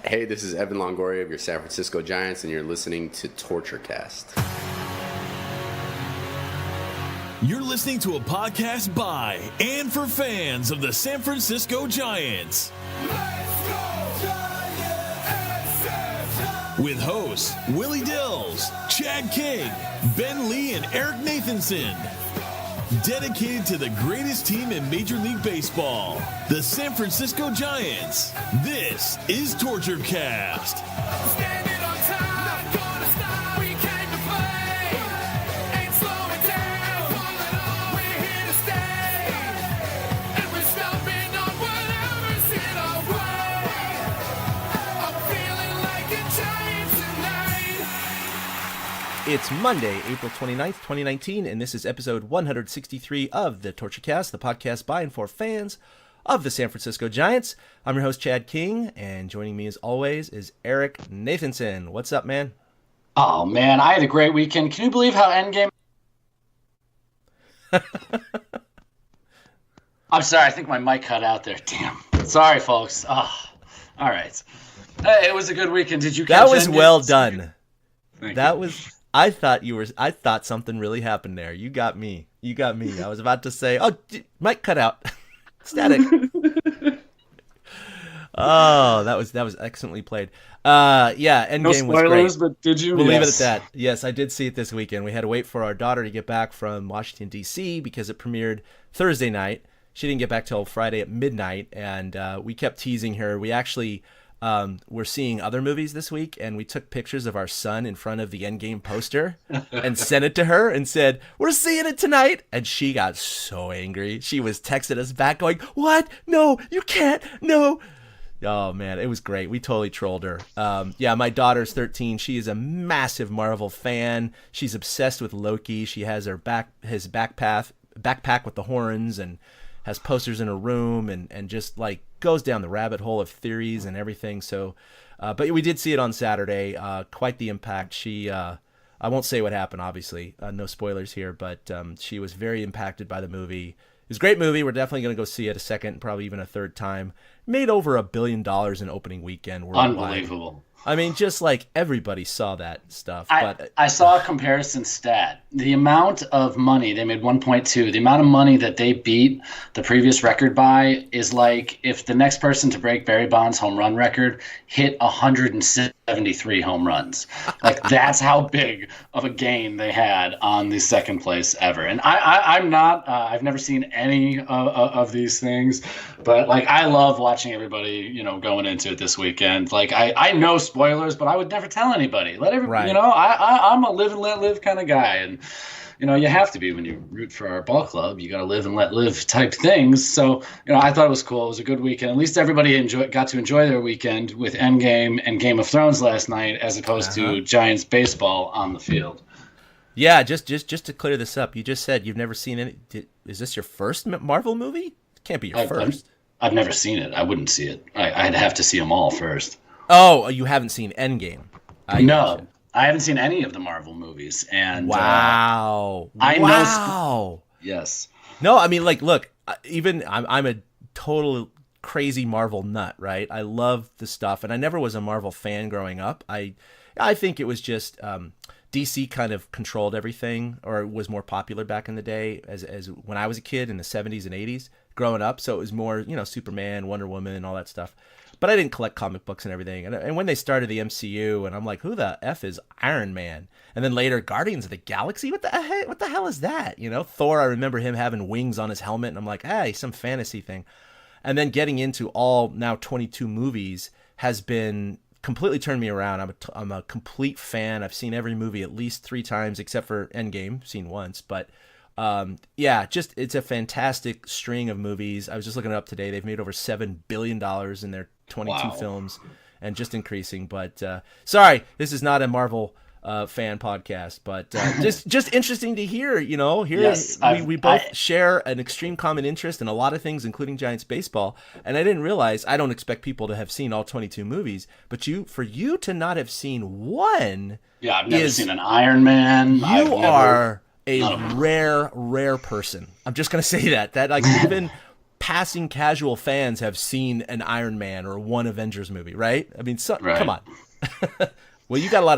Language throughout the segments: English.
Hey, this is Evan Longoria of your San Francisco Giants, and you're listening to TortureCast. You're listening to a podcast by and for fans of the San Francisco Giants. With hosts Willie Dills, Chad King, Ben Lee, and Eric Nathanson. Dedicated to the greatest team in Major League Baseball, the San Francisco Giants. This is TortureCast. It's Monday, April 29th, 2019, and this is episode 163 of the TortureCast, the podcast by and for fans of the San Francisco Giants. I'm your host, Chad King, and joining me as always is Eric Nathanson. What's up, man? Oh, man, I had a great weekend. Can you believe how Endgame... I'm sorry, I think my mic cut out there. Damn. Sorry, folks. Oh, all right. It was a good weekend. Did you catch That was Endgame? well done. Thank you. I thought something really happened there. You got me. I was about to say, mic cut out. Static. Oh, that was excellently played. Endgame No spoilers, was great. but did you? We'll leave it at that. Yes, I did see it this weekend. We had to wait for our daughter to get back from Washington, D.C. because it premiered Thursday night. She didn't get back till Friday at midnight, and we kept teasing her. We actually... we're seeing other movies this week, and we took pictures of our son in front of the Endgame poster and sent it to her and said, "We're seeing it tonight." And she got so angry. She was texting us back going, "What? No, you can't. No." Oh, man, it was great. We totally trolled her. My daughter's 13. She is a massive Marvel fan. She's obsessed with Loki. She has his backpack with the horns and has posters in her room and just like goes down the rabbit hole of theories and everything. So, but we did see it on Saturday. Quite the impact. She, I won't say what happened, obviously. No spoilers here, but she was very impacted by the movie. It was a great movie. We're definitely going to go see it a second, probably even a third time. Made over $1 billion in opening weekend worldwide. Unbelievable. I mean, just like everybody saw that stuff. I saw a comparison stat. The amount of money, they made 1.2, the amount of money that they beat the previous record by is like if the next person to break Barry Bonds' home run record hit 173 home runs. Like that's how big of a gain they had on the second place ever. And I'm not, I've never seen any of these things, but like I love watching everybody, going into it this weekend. Like I know spoilers, but I would never tell anybody. Let everybody, Right. I'm a live and let live kind of guy. And, you have to be when you root for our ball club. You got to live and let live type things. So, I thought it was cool. It was a good weekend. At least everybody got to enjoy their weekend with Endgame and Game of Thrones last night, as opposed to Giants baseball on the field. Yeah, just to clear this up, you just said you've never seen any. Is this your first Marvel movie? It can't be your first. I've never seen it. I wouldn't see it. I'd have to see them all first. Oh, you haven't seen Endgame? No, I haven't seen any of the Marvel movies. And wow, I know. Yes. No, I mean, like, look, even I'm a total crazy Marvel nut, right? I love the stuff, and I never was a Marvel fan growing up. I think it was just DC kind of controlled everything, or was more popular back in the day, as when I was a kid in the 70s and 80s growing up. So it was more, Superman, Wonder Woman, and all that stuff. But I didn't collect comic books and everything. And when they started the MCU, and I'm like, who the F is Iron Man? And then later, Guardians of the Galaxy? What the hell is that? Thor, I remember him having wings on his helmet, and I'm like, hey, some fantasy thing. And then getting into all now 22 movies has been completely turned me around. I'm a complete fan. I've seen every movie at least 3 times, except for Endgame, seen once. But it's a fantastic string of movies. I was just looking it up today. They've made over $7 billion in their 22 films, and just increasing. But sorry, this is not a Marvel fan podcast, but just interesting to hear. Yes, we both share an extreme common interest in a lot of things, including Giants baseball. And I didn't realize, I don't expect people to have seen all 22 movies, but for you to not have seen one, I've never seen an Iron Man. You are a rare person. I'm just gonna say that like even passing casual fans have seen an Iron Man or one Avengers movie, right? I mean, Right. come on. Well, you got a lot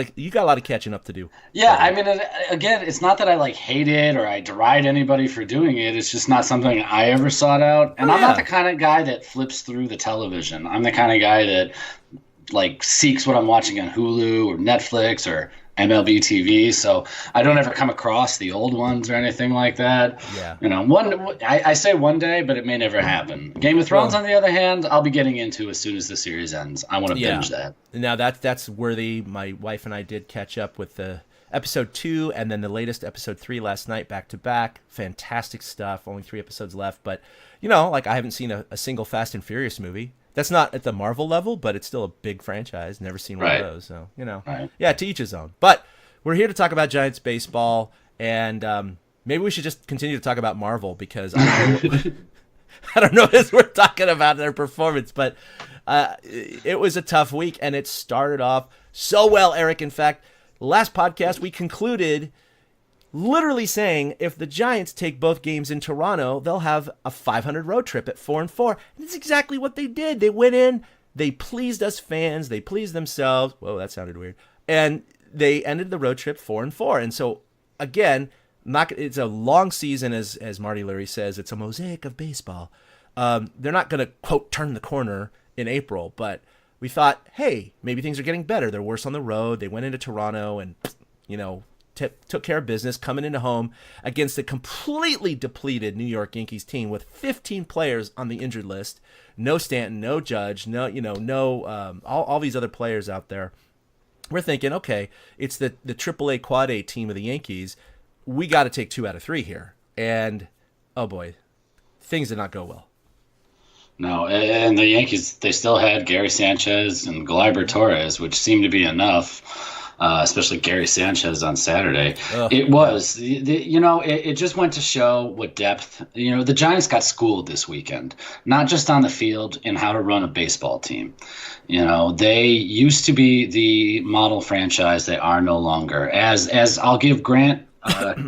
of catching up to do. Yeah, I mean, again, it's not that I like hate it or I deride anybody for doing it. It's just not something I ever sought out. And I'm not the kind of guy that flips through the television. I'm the kind of guy that like seeks what I'm watching on Hulu or Netflix or MLB TV. So I don't ever come across the old ones or anything like that. Yeah. You know, I say one day, but it may never happen. Game of Thrones, on the other hand, I'll be getting into as soon as the series ends. I want to binge that. Now that's worthy. My wife and I did catch up with the episode 2 and then the latest episode 3 last night back to back. Fantastic stuff. Only 3 episodes left, but you know, like I haven't seen a single Fast and Furious movie. That's not at the Marvel level, but it's still a big franchise. Never seen one of those, so you know, yeah, to each his own. But we're here to talk about Giants baseball, and maybe we should just continue to talk about Marvel because I don't know as we're talking about their performance, but it was a tough week, and it started off so well, Eric. In fact, last podcast we concluded literally saying if the Giants take both games in Toronto, they'll have a 500 road trip at 4-4. And that's exactly what they did. They went in, they pleased us fans, they pleased themselves. Whoa, that sounded weird. And they ended the road trip 4-4. And so, again, it's a long season, as Marty Leary says. It's a mosaic of baseball. They're not going to, quote, turn the corner in April, but we thought, hey, maybe things are getting better. They're worse on the road. They went into Toronto and, you know, took care of business coming into home against a completely depleted New York Yankees team with 15 players on the injured list. No Stanton, no Judge, all these other players out there. We're thinking, okay, it's the AAA Quad A team of the Yankees. We got to take 2 out of 3 here. And, oh boy, things did not go well. No, and the Yankees, they still had Gary Sanchez and Gleyber Torres, which seemed to be enough. Especially Gary Sanchez on Saturday. It was, it just went to show what depth, the Giants got schooled this weekend, not just on the field in how to run a baseball team. They used to be the model franchise. They are no longer. As I'll give Grant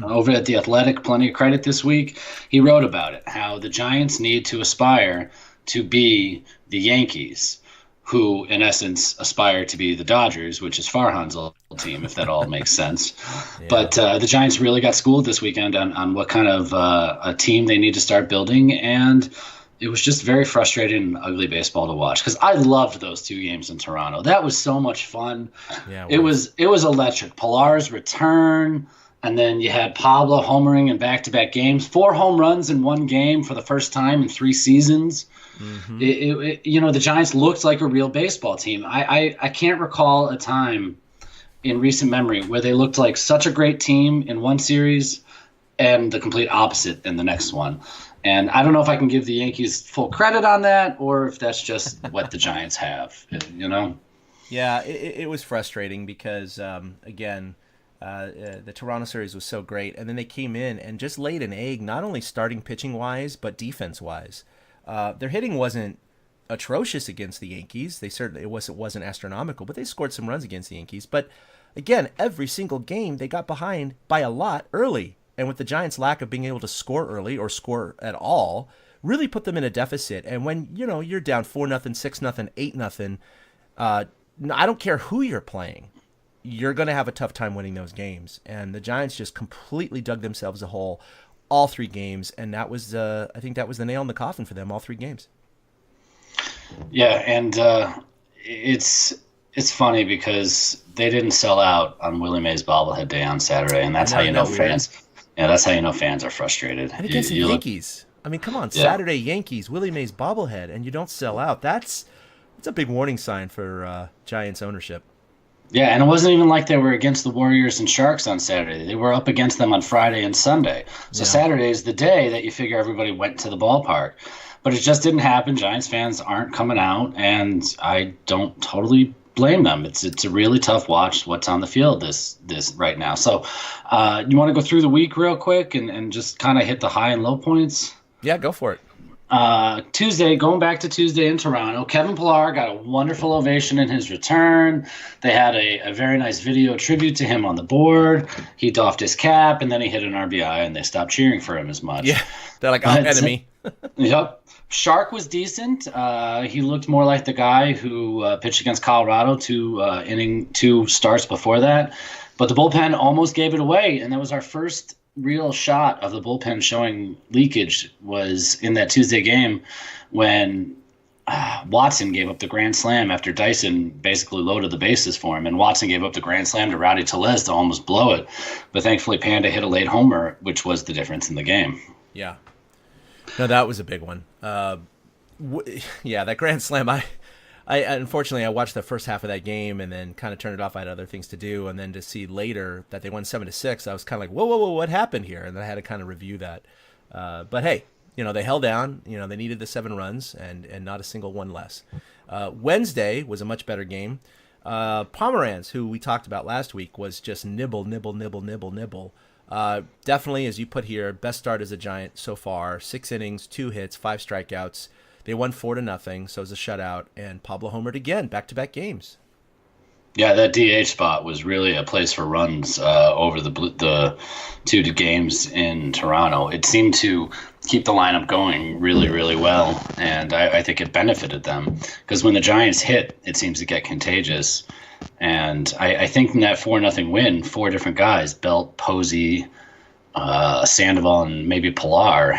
over at The Athletic plenty of credit this week, he wrote about it, how the Giants need to aspire to be the Yankees, who, in essence, aspire to be the Dodgers, which is Farhan's old team, if that all makes sense. Yeah. But the Giants really got schooled this weekend on what kind of a team they need to start building, and it was just very frustrating and ugly baseball to watch because I loved those 2 games in Toronto. That was so much fun. Yeah, it was electric. Pilar's return, and then you had Pablo homering in back-to-back games, 4 home runs in one game for the first time in 3 seasons. Mm-hmm. The Giants looked like a real baseball team. I can't recall a time in recent memory where they looked like such a great team in one series and the complete opposite in the next one. And I don't know if I can give the Yankees full credit on that or if that's just what the Giants have, Yeah, it was frustrating because, again, the Toronto series was so great. And then they came in and just laid an egg, not only starting pitching-wise, but defense-wise. Their hitting wasn't atrocious against the Yankees. It wasn't astronomical, but they scored some runs against the Yankees. But again, every single game they got behind by a lot early. And with the Giants' lack of being able to score early or score at all, really put them in a deficit. And when you're down 4-0, 6-0, 8-0, I don't care who you're playing, you're going to have a tough time winning those games. And the Giants just completely dug themselves a hole all 3 games, and that was I think that was the nail in the coffin for them all 3 games. Yeah, and it's funny because they didn't sell out on Willie Mays bobblehead day on Saturday, and that's how you know fans. Yeah, that's how you know fans are frustrated. And against the Yankees, I mean, come on, Saturday Yankees, Willie Mays bobblehead, and you don't sell out. That's a big warning sign for Giants ownership. Yeah, and it wasn't even like they were against the Warriors and Sharks on Saturday. They were up against them on Friday and Sunday. So Saturday is the day that you figure everybody went to the ballpark. But it just didn't happen. Giants fans aren't coming out, and I don't totally blame them. It's a really tough watch what's on the field this right now. So you want to go through the week real quick and just kind of hit the high and low points? Yeah, go for it. Tuesday, going back to Tuesday in Toronto, Kevin Pillar got a wonderful ovation in his return. They had a very nice video tribute to him on the board. He doffed his cap, and then he hit an RBI, and they stopped cheering for him as much. Yeah, they're like, enemy. Yep. Shark was decent. He looked more like the guy who pitched against Colorado two starts before that. But the bullpen almost gave it away, and that was our first real shot of the bullpen showing leakage was in that Tuesday game when Watson gave up the grand slam after Dyson basically loaded the bases for him, and Watson gave up the grand slam to Rowdy Tellez to almost blow it. But thankfully Panda hit a late homer, which was the difference in the game. Yeah. No, that was a big one. Yeah, that grand slam. I unfortunately I watched the first half of that game and then kind of turned it off. I had other things to do, and then to see later that they won 7-6, I was kind of like, whoa, what happened here? And then I had to kind of review that. But hey, they held down. They needed the 7 runs and not a single one less. Wednesday was a much better game. Pomeranz, who we talked about last week, was just nibble. Definitely, as you put here, best start as a Giant so far. 6 innings, 2 hits, 5 strikeouts. They won 4-0, so it was a shutout. And Pablo homered again, back-to-back games. Yeah, that DH spot was really a place for runs over the 2 games in Toronto. It seemed to keep the lineup going really, really well, and I think it benefited them because when the Giants hit, it seems to get contagious. And I think in that 4-0 win, 4 different guys, Belt, Posey, Sandoval, and maybe Pilar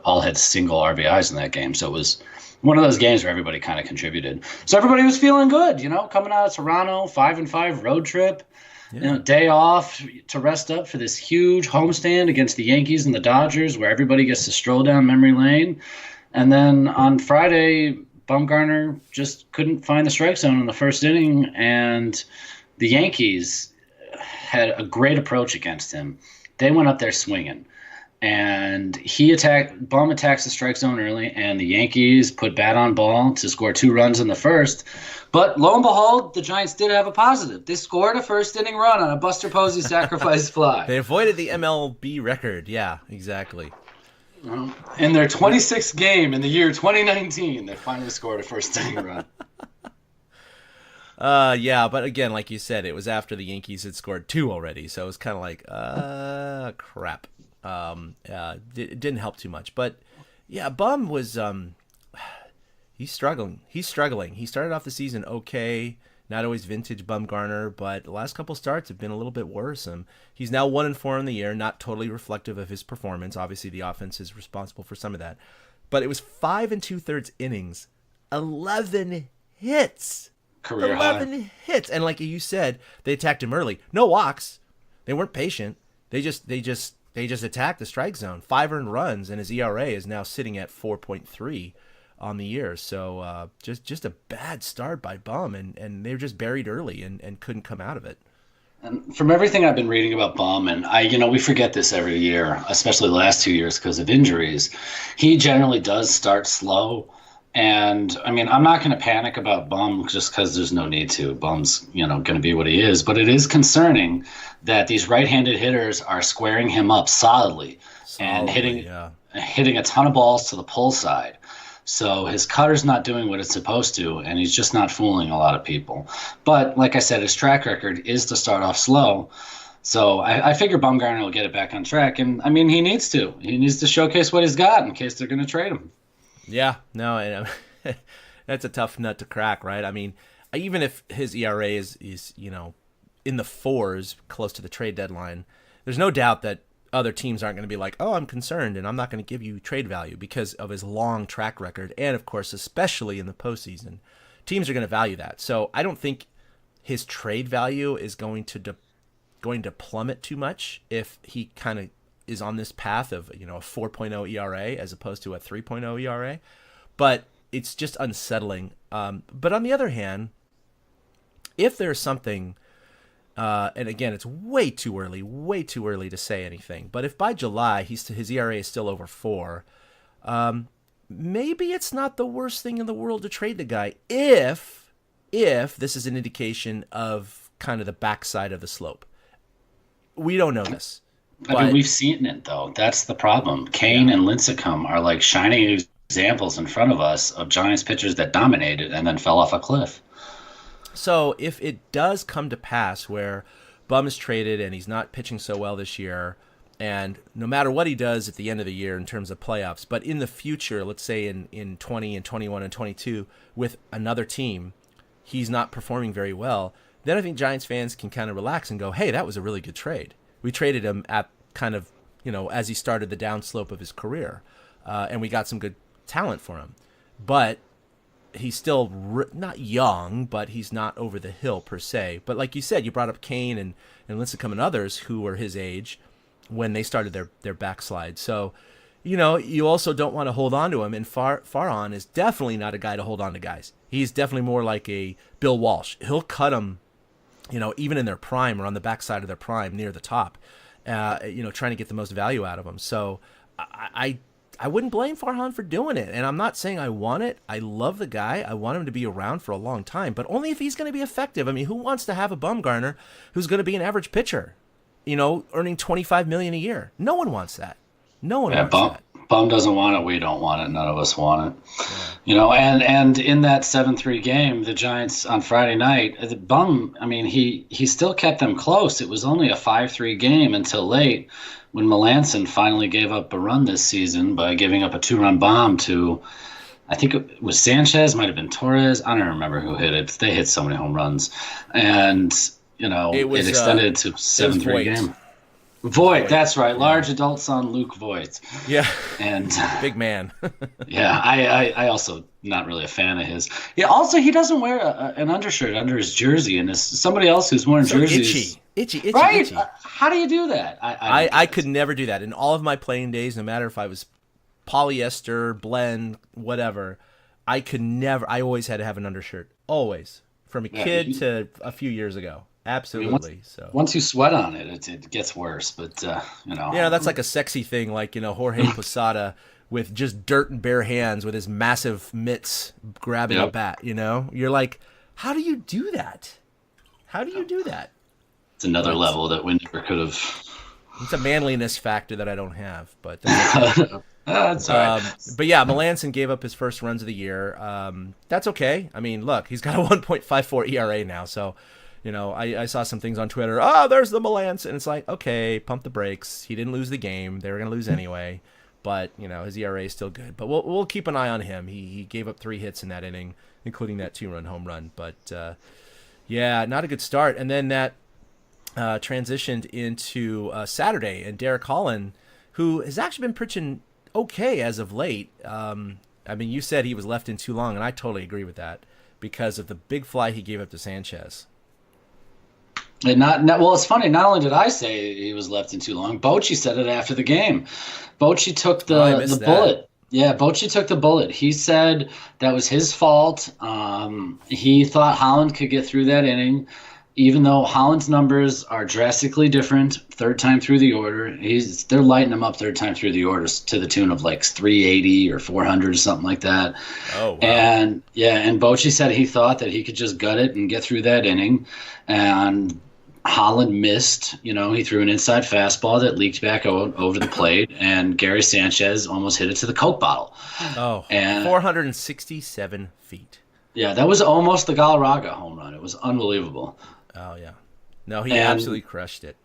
all had single RBIs in that game. So it was one of those games where everybody kind of contributed. So everybody was feeling good, coming out of Toronto, 5-5 road trip, day off to rest up for this huge homestand against the Yankees and the Dodgers, where everybody gets to stroll down memory lane. And then on Friday, Bumgarner just couldn't find the strike zone in the first inning, and the Yankees had a great approach against him. They went up there swinging, and Bum attacks the strike zone early, and the Yankees put bat on ball to score 2 runs in the first. But lo and behold, the Giants did have a positive. They scored a first-inning run on a Buster Posey sacrifice fly. They avoided the MLB record. Yeah, exactly. In their 26th game in the year 2019, they finally scored a first-inning run. Yeah, but again, like you said, it was after the Yankees had scored 2 already, so it was kind of like, crap. It didn't help too much, but yeah, Bum was, he's struggling. He started off the season okay, not always vintage Bumgarner, but the last couple starts have been a little bit worrisome. He's now 1-4 in the year, not totally reflective of his performance. Obviously, the offense is responsible for some of that, but it was 5 2/3 innings, 11 hits. Career 11 high. hits, and like you said, they attacked him early. No walks. They weren't patient. They just attacked the strike zone. 5 earned runs, and his ERA is now sitting at 4.3 on the year. So just a bad start by Bum, and they were just buried early and couldn't come out of it. And from everything I've been reading about Bum, and we forget this every year, especially the last 2 years because of injuries. He generally does start slow. And I mean, I'm not going to panic about Bum just because there's no need to. Bum's, going to be what he is. But it is concerning that these right-handed hitters are squaring him up solidly and hitting a ton of balls to the pull side. So his cutter's not doing what it's supposed to, and he's just not fooling a lot of people. But like I said, his track record is to start off slow. So I figure Bumgarner will get it back on track. And I mean, he needs to. He needs to showcase what he's got in case they're going to trade him. Yeah, no, and that's a tough nut to crack, right? I mean, even if his ERA is in the 4s, close to the trade deadline, there's no doubt that other teams aren't going to be like, oh, I'm concerned, and I'm not going to give you trade value because of his long track record, and of course, especially in the postseason, teams are going to value that. So I don't think his trade value is going to plummet too much if he kind of is on this path of a 4.0 ERA as opposed to a 3.0 ERA, but it's just unsettling. But on the other hand, if there's something, and again, it's way too early to say anything, but if by July his ERA is still over 4, maybe it's not the worst thing in the world to trade the guy if this is an indication of kind of the backside of the slope. We don't know this. I mean, we've seen it, though. That's the problem. Kane and Lincecum are like shining examples in front of us of Giants pitchers that dominated and then fell off a cliff. So if it does come to pass where Bum is traded and he's not pitching so well this year, And no matter what he does at the end of the year in terms of playoffs, but in the future, let's say in 20 and 21 and 22 with another team, he's not performing very well, then I think Giants fans can kind of relax and go, hey, that was a really good trade. We traded him at kind of, as he started the downslope of his career, and we got some good talent for him. But he's still not young, but he's not over the hill per se. But like you said, you brought up Kane and Lincecum and others who were his age when they started their backslide. So, you also don't want to hold on to him. And Farhan is definitely not a guy to hold on to guys. He's definitely more like a Bill Walsh. He'll cut them, even in their prime or on the backside of their prime near the top, trying to get the most value out of them. So I wouldn't blame Farhan for doing it. And I'm not saying I want it. I love the guy. I want him to be around for a long time, but only if he's going to be effective. I mean, who wants to have a Bumgarner who's going to be an average pitcher? Earning $25 million a year. No one wants that. No one wants that. Bum doesn't want it. We don't want it. None of us want it. Yeah. And in that 7-3 game, the Giants on Friday night, the Bum, I mean, he still kept them close. It was only a 5-3 game until late when Melanson finally gave up a run this season by giving up a 2-run bomb to, I think it was Sanchez, might have been Torres. I don't remember who hit it. They hit so many home runs. And it extended to 7-3 game. Voigt, that's right. Large adult son Luke Voigt. Yeah. And big man. Yeah, I also not really a fan of his. Yeah, also he doesn't wear an undershirt under his jersey, and somebody else who's wearing jerseys. Itchy. Right? How do you do that? I could never do that. In all of my playing days, no matter if I was polyester, blend, whatever, I always had to have an undershirt. Always. From a kid to a few years ago. Absolutely. Once you sweat on it, it gets worse. But Yeah, that's like a sexy thing, like Jorge Posada with just dirt and bare hands with his massive mitts grabbing a bat. You're like, how do you do that? How do you do that? It's another level that we never could have. It's a manliness factor that I don't have, but that's all right. But yeah, Melanson gave up his first runs of the year. That's okay. I mean, look, he's got a 1.54 ERA now, so. I saw some things on Twitter. Oh, there's the Melanson. And it's like, okay, pump the brakes. He didn't lose the game. They were going to lose anyway. But, his ERA is still good. But we'll keep an eye on him. He gave up 3 hits in that inning, including that 2-run home run. But, not a good start. And then that transitioned into Saturday. And Derek Holland, who has actually been pitching okay as of late. You said he was left in too long, and I totally agree with that because of the big fly he gave up to Sanchez. And it's funny. Not only did I say he was left in too long, Bochy said it after the game. Bochy took the bullet. Yeah, Bochy took the bullet. He said that was his fault. He thought Holland could get through that inning, even though Holland's numbers are drastically different. Third time through the order, they're lighting him up third time through the orders to the tune of like 380 or 400 or something like that. Oh, wow. And Bochy said he thought that he could just gut it and get through that inning, and Holland missed. He threw an inside fastball that leaked back over the plate, and Gary Sanchez almost hit it to the Coke bottle. Oh, and 467 feet. Yeah, that was almost the Galarraga home run. It was unbelievable. Oh, yeah. No, he absolutely crushed it.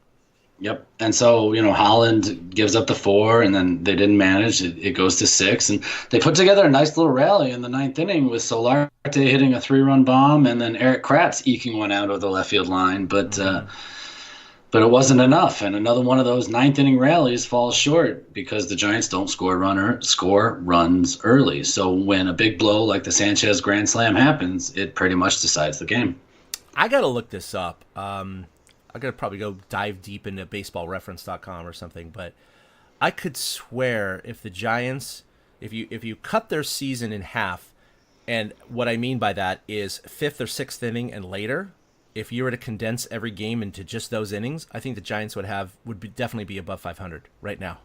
Yep. And so, Holland gives up the 4, and then they didn't manage. It goes to 6. And they put together a nice little rally in the 9th inning with Solarte hitting a 3-run bomb and then Eric Kratz eking one out of the left field line. But it wasn't enough. And another one of those 9th inning rallies falls short because the Giants don't score runs early. So when a big blow like the Sanchez grand slam happens, it pretty much decides the game. I got to look this up. I got to probably go dive deep into baseballreference.com or something, but I could swear if the Giants, if you cut their season in half, and what I mean by that is 5th or 6th inning and later, if you were to condense every game into just those innings, I think the Giants would definitely be above 500 right now.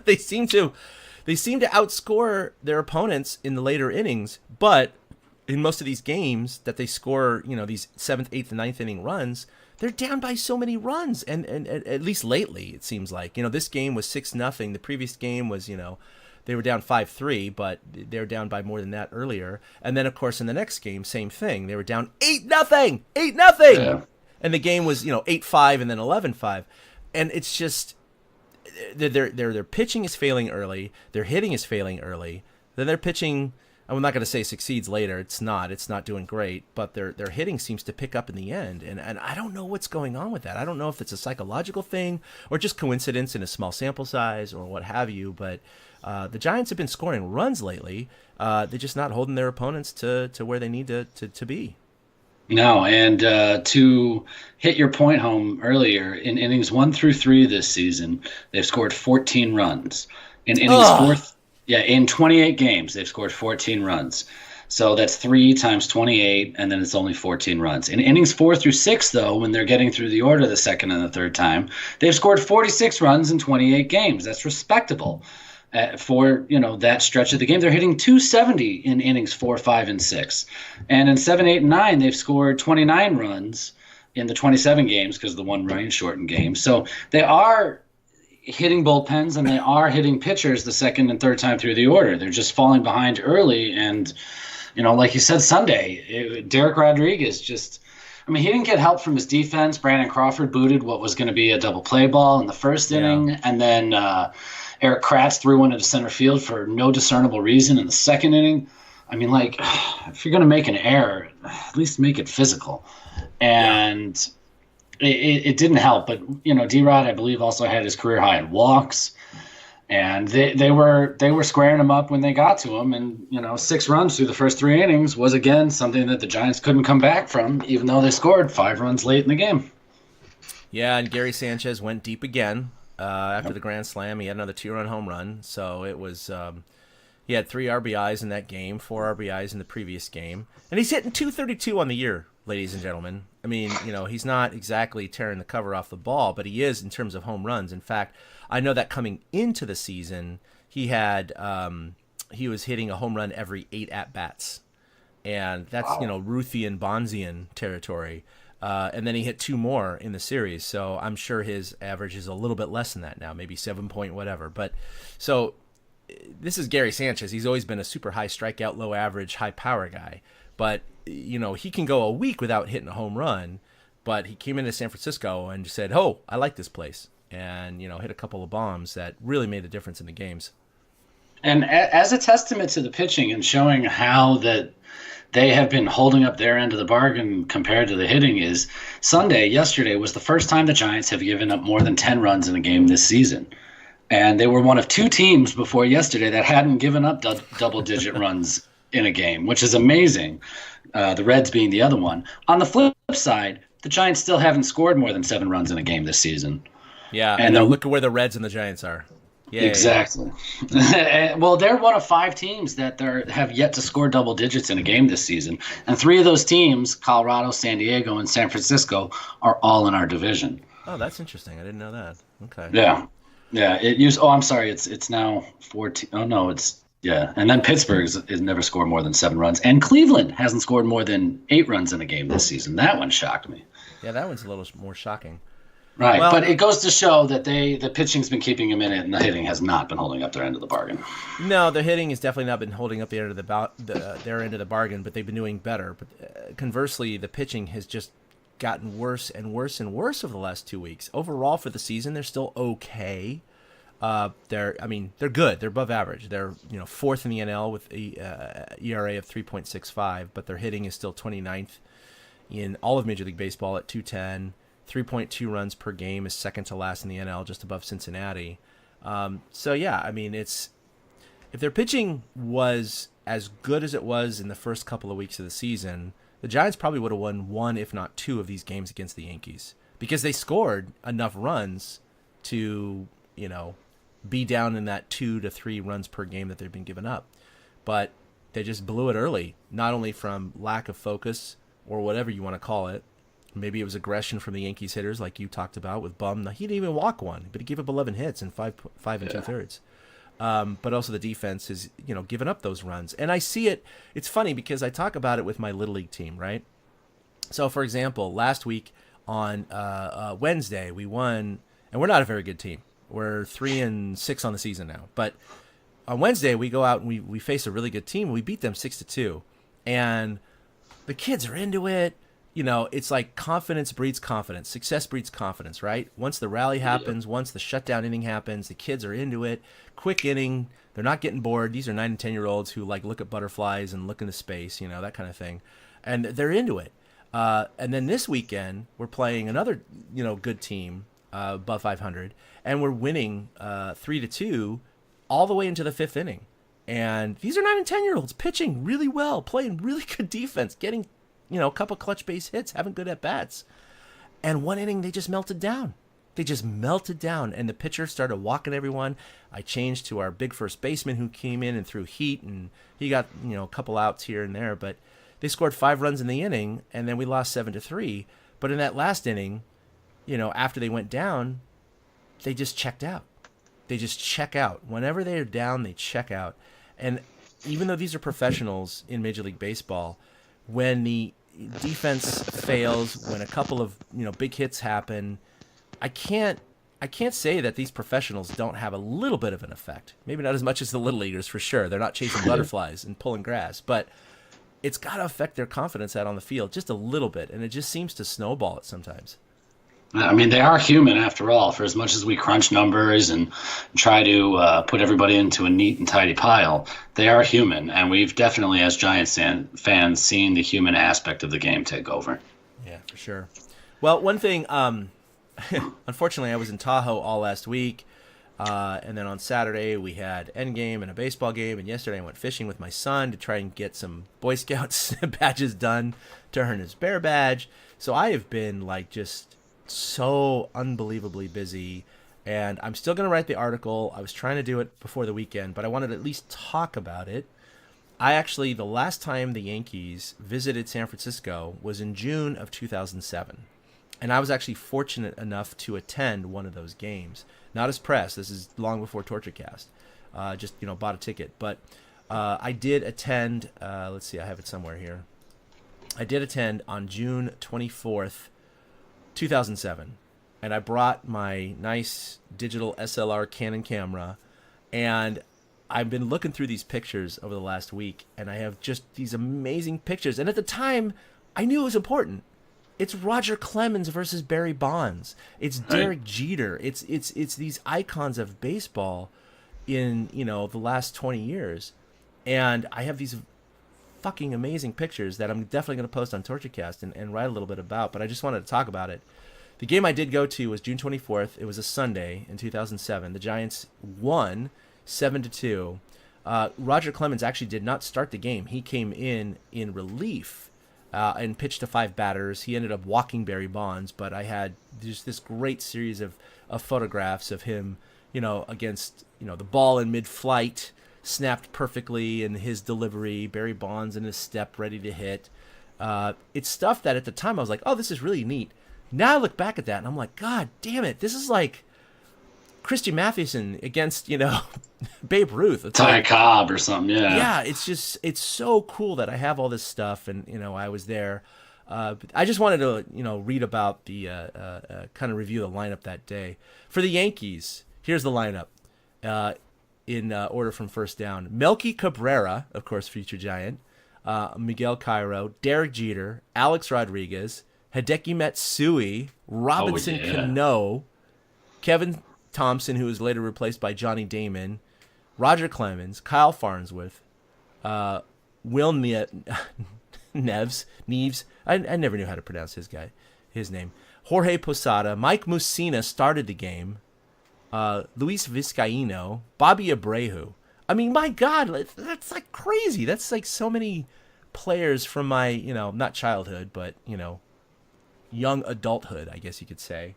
They seem to outscore their opponents in the later innings, but in most of these games that they score, these 7th, 8th, and 9th inning runs, they're down by so many runs, and at least lately it seems like this game was 6-0. The previous game was they were down 5-3, but they were down by more than that earlier. And then of course in the next game, same thing. They were down 8-0, yeah. And the game was 8-5 and then 11-5, and it's just their pitching is failing early, their hitting is failing early, then their pitching, I'm not going to say succeeds later. It's not doing great, but their hitting seems to pick up in the end. And I don't know what's going on with that. I don't know if it's a psychological thing or just coincidence in a small sample size or what have you. But the Giants have been scoring runs lately. They're just not holding their opponents to where they need to be. No, and to hit your point home earlier, in innings 1 through 3 this season, they've scored 14 runs. In innings in 28 games, they've scored 14 runs. So that's 3 times 28, and then it's only 14 runs. In innings 4 through 6, though, when they're getting through the order the second and the third time, they've scored 46 runs in 28 games. That's respectable. For that stretch of the game, they're hitting 270 in innings 4, 5, and 6, and in 7, 8, and 9, they've scored 29 runs in the 27 games because of the one rain shortened game. So they are hitting bullpens and they are hitting pitchers the second and third time through the order. They're just falling behind early, and like you said Sunday, Derek Rodriguez he didn't get help from his defense. Brandon Crawford booted what was going to be a double play ball in the first inning, and then Eric Kratz threw one into center field for no discernible reason in the second inning. If you're going to make an error, at least make it physical. And it didn't help. But, D-Rod, I believe, also had his career high in walks. And they were squaring him up when they got to him. And, 6 runs through the first 3 innings was, again, something that the Giants couldn't come back from, even though they scored 5 runs late in the game. Yeah, and Gary Sanchez went deep again. After the grand slam, he had another 2-run home run. So it was he had 3 RBIs in that game, 4 RBIs in the previous game, and he's hitting 232 on the year, ladies and gentlemen. He's not exactly tearing the cover off the ball, but he is in terms of home runs. In fact, I know that coming into the season, he was hitting a home run every 8 at bats, and that's Ruthian Bonzian territory. And then he hit 2 more in the series, so I'm sure his average is a little bit less than that now, maybe 7 point whatever. But so this is Gary Sanchez. He's always been a super high strikeout, low average, high power guy. But he can go a week without hitting a home run. But he came into San Francisco and said, "Oh, I like this place," and hit a couple of bombs that really made a difference in the games. And as a testament to the pitching and showing how that they have been holding up their end of the bargain compared to the hitting is yesterday was the first time the Giants have given up more than 10 runs in a game this season. And they were one of 2 teams before yesterday that hadn't given up double-digit runs in a game, which is amazing, the Reds being the other one. On the flip side, the Giants still haven't scored more than 7 runs in a game this season. Yeah, and look at where the Reds and the Giants are. Yeah, exactly. Yeah. Well, they're one of 5 teams that have yet to score double digits in a game this season. And 3 of those teams, Colorado, San Diego, and San Francisco, are all in our division. Oh, that's interesting. I didn't know that. Okay. Yeah. Yeah. I'm sorry. It's now 14. Oh, no. And then Pittsburgh has never scored more than 7 runs. And Cleveland hasn't scored more than 8 runs in a game this season. That one shocked me. Yeah, that one's a little more shocking. Right, well, but it goes to show that the pitching's been keeping them in it, and the hitting has not been holding up their end of the bargain. No, the hitting has definitely not been holding up their end of the bargain, but they've been doing better. But conversely, the pitching has just gotten worse and worse and worse over the last 2 weeks. Overall, for the season, they're still okay. They're good. They're above average. They're 4th in the NL with a ERA of 3.65, but their hitting is still 29th in all of Major League Baseball at 210. 3.2 runs per game is second to last in the NL, just above Cincinnati. If their pitching was as good as it was in the first couple of weeks of the season, the Giants probably would have won 1, if not 2, of these games against the Yankees because they scored enough runs to, be down in that 2 to 3 runs per game that they've been giving up. But they just blew it early, not only from lack of focus or whatever you want to call it. Maybe it was aggression from the Yankees hitters, like you talked about with Bum. He didn't even walk one, but he gave up 11 hits in 5 and 2/3. But also the defense is, giving up those runs. And I see it. It's funny because I talk about it with my Little League team, right? So, for example, last week on Wednesday, we won, and we're not a very good team. We're 3-6 on the season now. But on Wednesday, we go out and we face a really good team. We beat them 6-2. And the kids are into it. it's like confidence breeds confidence. Success breeds confidence, right? Once the rally happens, once the shutdown inning happens, the kids are into it. Quick inning, they're not getting bored. These are 9 and 10-year-olds who like look at butterflies and look into space, that kind of thing. And they're into it. And then this weekend, we're playing another, good team, above 500, and we're winning 3-2 all the way into the 5th inning. And these are 9 and 10-year-olds pitching really well, playing really good defense, getting a couple clutch base hits, having good at bats. And one inning, they just melted down. And the pitcher started walking everyone. I changed to our big first baseman who came in and threw heat, and he got, a couple outs here and there. But they scored 5 runs in the inning, and then we lost 7-3. But in that last inning, after they went down, they just checked out. They just check out. Whenever they are down, they check out. And even though these are professionals in Major League Baseball, when the defense fails, when a couple of big hits happen, I can't say that these professionals don't have a little bit of an effect. Maybe not as much as the little leaguers, for sure. They're not chasing butterflies and pulling grass, but it's got to affect their confidence out on the field just a little bit, and it just seems to snowball it sometimes. I mean, they are human after all. For as much as we crunch numbers and try to put everybody into a neat and tidy pile, they are human. And we've definitely, as Giants fans, seen the human aspect of the game take over. Yeah, for sure. Well, one thing, unfortunately, I was in Tahoe all last week. And then on Saturday, we had Endgame and a baseball game. And yesterday, I went fishing with my son to try and get some Boy Scouts badges done to earn his bear badge. So I have been just so unbelievably busy, and I'm still going to write the article. I was trying to do it before the weekend, but I wanted to at least talk about it. The last time the Yankees visited San Francisco was in June of 2007, and I was actually fortunate enough to attend one of those games. Not as press. This is long before TortureCast. Just bought a ticket, but I did attend. Let's see, I have it somewhere here. I did attend on June 24th. 2007, and I brought my nice digital SLR Canon camera, and I've been looking through these pictures over the last week, and I have just these amazing pictures. And at the time, I knew it was important. It's Roger Clemens versus Barry Bonds. It's Derek Jeter. It's these icons of baseball in the last 20 years, and I have these fucking amazing pictures that I'm definitely going to post on TortureCast and write a little bit about, but I just wanted to talk about it. The game I did go to was June 24th. It was a Sunday in 2007. The Giants won 7-2. Roger Clemens actually did not start the game. He came in relief and pitched to 5 batters. He ended up walking Barry Bonds, but I had just this great series of photographs of him, against, the ball in mid-flight, snapped perfectly in his delivery, Barry Bonds in his step, ready to hit. It's stuff that at the time I was like, oh, this is really neat. Now I look back at that and I'm like, God damn it, this is like Christian Mathewson against, Babe Ruth. It's Ty Cobb or something, yeah. Yeah, it's so cool that I have all this stuff, and, I was there. I just wanted to, read about the, kind of review the lineup that day. For the Yankees, here's the lineup. In order from first down: Melky Cabrera, of course, future Giant, Miguel Cairo, Derek Jeter, Alex Rodriguez, Hideki Matsui, Robinson Cano, Kevin Thompson, who was later replaced by Johnny Damon, Roger Clemens, Kyle Farnsworth, Will Neves. I never knew how to pronounce his name. Jorge Posada, Mike Mussina started the game. Luis Vizcaíno, Bobby Abreu. I mean, my God, that's like crazy. That's like so many players from my, not childhood, but, young adulthood, I guess you could say,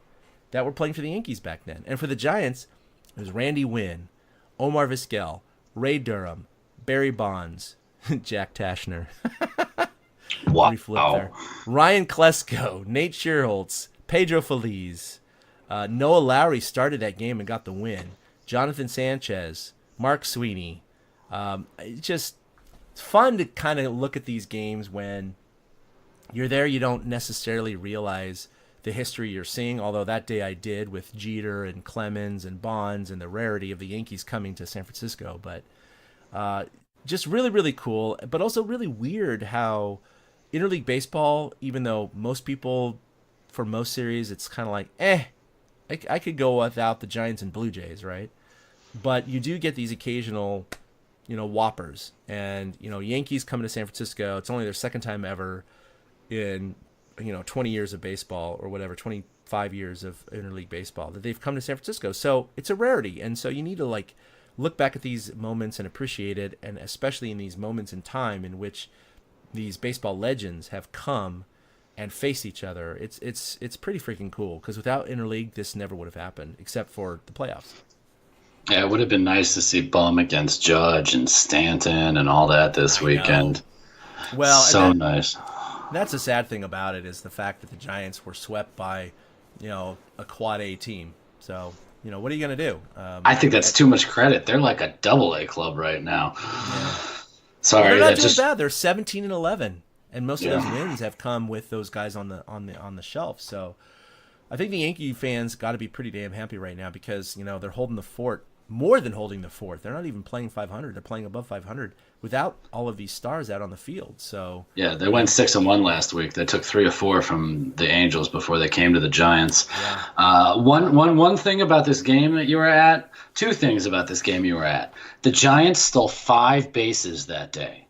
that were playing for the Yankees back then. And for the Giants, it was Randy Wynn, Omar Vizquel, Ray Durham, Barry Bonds, Jack Tashner. Wow. Ryan Klesko, Nate Scherholtz, Pedro Feliz. Noah Lowry started that game and got the win. Jonathan Sanchez, Mark Sweeney. It's just fun to kind of look at these games when you're there. You don't necessarily realize the history you're seeing, although that day I did with Jeter and Clemens and Bonds and the rarity of the Yankees coming to San Francisco. But just really, really cool, but also really weird how interleague baseball, even though most people, for most series, it's kind of like, I could go without the Giants and Blue Jays, right? But you do get these occasional, whoppers. And, Yankees coming to San Francisco, it's only their second time ever in, 20 years of baseball or whatever, 25 years of interleague baseball that they've come to San Francisco. So it's a rarity. And so you need to look back at these moments and appreciate it. And especially in these moments in time in which these baseball legends have come and faced each other. It's pretty freaking cool, because without interleague, this never would have happened, except for the playoffs. Yeah, it would have been nice to see Bum against Judge and Stanton and all that this weekend. Well, so nice. That's the sad thing about it, is the fact that the Giants were swept by, a quad A team. So, what are you going to do? I think that's too much credit. They're like a double A club right now. Yeah. Sorry, well, they're not doing bad. They're 17-11, and most of those wins have come with those guys on the shelf. So, I think the Yankee fans got to be pretty damn happy right now, because they're holding the fort, more than holding the fort. They're not even playing 500. They're playing above 500 without all of these stars out on the field. So yeah, they went 6-1 last week. They took 3 or 4 from the Angels before they came to the Giants. Yeah. One thing about this game that you were at. 2 things about this game you were at. The Giants stole 5 bases that day.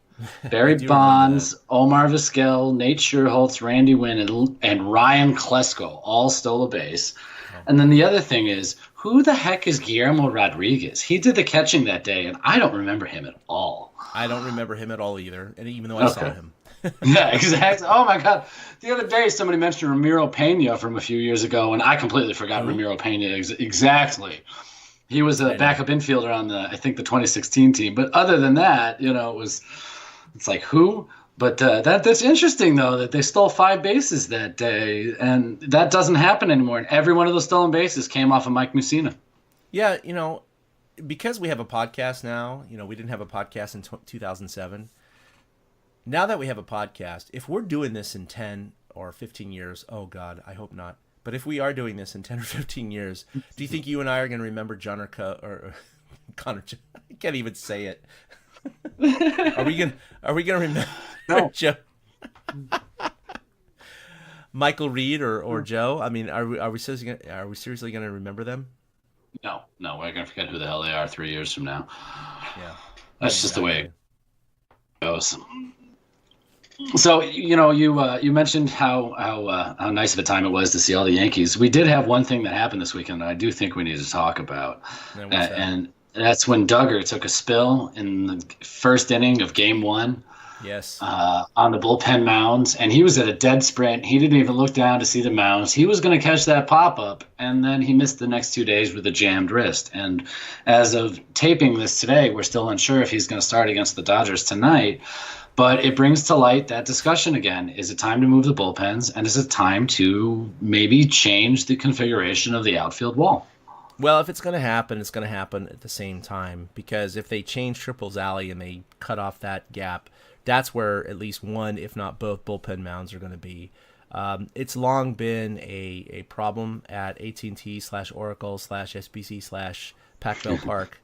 Barry Bonds, Omar Vizquel, Nate Scherholtz, Randy Wynn, and Ryan Klesko all stole a base. And then the other thing is, who the heck is Guillermo Rodriguez? He did the catching that day, and I don't remember him at all. I don't remember him at all either, and even though I saw him. Yeah, exactly. Oh, my God. The other day, somebody mentioned Ramiro Pena from a few years ago, and I completely forgot Ramiro Pena exactly. He was a backup infielder on the 2016 team. But other than that, it's like, who? But that's interesting, though, that they stole 5 bases that day, and that doesn't happen anymore. And every one of those stolen bases came off of Mike Mussina. Yeah, because we have a podcast now, we didn't have a podcast in 2007. Now that we have a podcast, if we're doing this in 10 or 15 years, oh, God, I hope not. But if we are doing this in 10 or 15 years, do you think you and I are going to remember John or Connor? I can't even say it. Are we gonna remember Joe? Michael Reed or Joe? I mean, are we seriously gonna remember them? No, we're gonna forget who the hell they are 3 years from now. Yeah, that's just the way it goes. So you mentioned how nice of a time it was to see all the Yankees. We did have one thing that happened this weekend that I do think we need to talk about, and that's when Duggar took a spill in the first inning of Game 1. Yes. On the bullpen mounds, and he was at a dead sprint. He didn't even look down to see the mounds. He was going to catch that pop-up, and then he missed the next 2 days with a jammed wrist. And as of taping this today, we're still unsure if he's going to start against the Dodgers tonight. But it brings to light that discussion again. Is it time to move the bullpens, and is it time to maybe change the configuration of the outfield wall? Well, if it's going to happen, it's going to happen at the same time, because if they change Triple's alley and they cut off that gap, that's where at least one, if not both, bullpen mounds are going to be. It's long been a problem at AT&T/Oracle/SBC/Pac-Bell Park.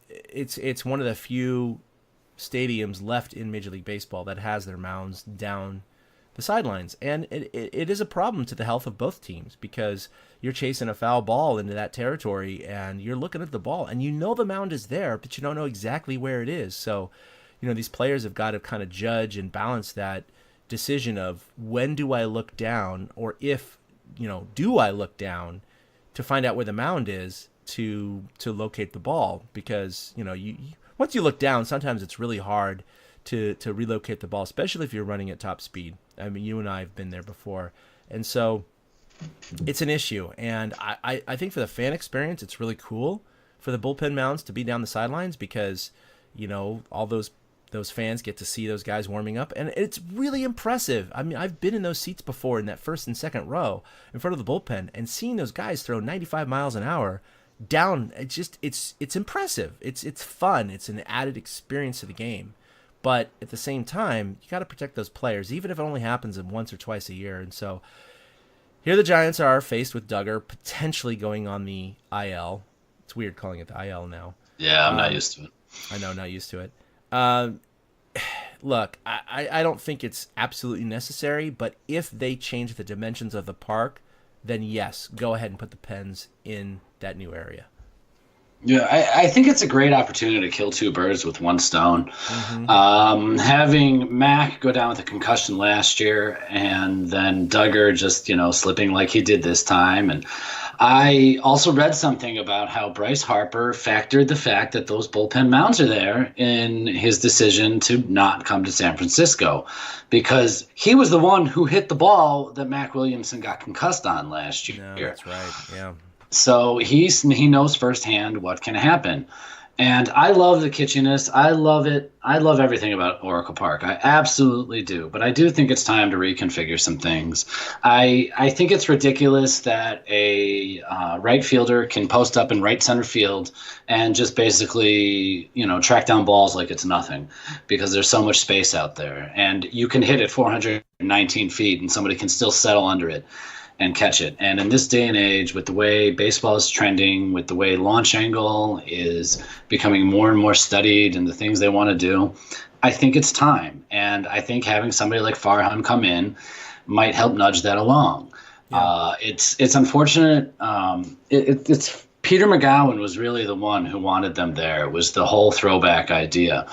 It's one of the few stadiums left in Major League Baseball that has their mounds down the sidelines, and it is a problem to the health of both teams, because you're chasing a foul ball into that territory and you're looking at the ball and the mound is there, but you don't know exactly where it is. So these players have got to kind of judge and balance that decision of, when do I look down, or if do I look down to find out where the mound is to locate the ball, because you once you look down, sometimes it's really hard to relocate the ball, especially if you're running at top speed. I mean, you and I have been there before. And so it's an issue. And I think for the fan experience, it's really cool for the bullpen mounds to be down the sidelines, because, all those fans get to see those guys warming up. And it's really impressive. I mean, I've been in those seats before in that first and second row in front of the bullpen, and seeing those guys throw 95 miles an hour down, it's impressive. It's fun. It's an added experience to the game. But at the same time, you got to protect those players, even if it only happens once or twice a year. And so here the Giants are faced with Duggar potentially going on the IL. It's weird calling it the IL now. Yeah, I'm not used to it. I know, not used to it. look, I don't think it's absolutely necessary, but if they change the dimensions of the park, then yes, go ahead and put the pens in that new area. Yeah, I think it's a great opportunity to kill two birds with one stone. Having Mac go down with a concussion last year and then Duggar just, slipping like he did this time. And I also read something about how Bryce Harper factored the fact that those bullpen mounds are there in his decision to not come to San Francisco, because he was the one who hit the ball that Mac Williamson got concussed on last year. No, that's right, yeah. So he knows firsthand what can happen. And I love the kitschiness. I love it. I love everything about Oracle Park. I absolutely do. But I do think it's time to reconfigure some things. I think it's ridiculous that a right fielder can post up in right center field and just basically, track down balls like it's nothing, because there's so much space out there. And you can hit it 419 feet and somebody can still settle under it and catch it. And in this day and age, with the way baseball is trending, with the way launch angle is becoming more and more studied and the things they want to do, I think it's time. And I think having somebody like Farhan come in might help nudge that along. Yeah. It's unfortunate. It's Peter McGowan was really the one who wanted them there. It was the whole throwback idea.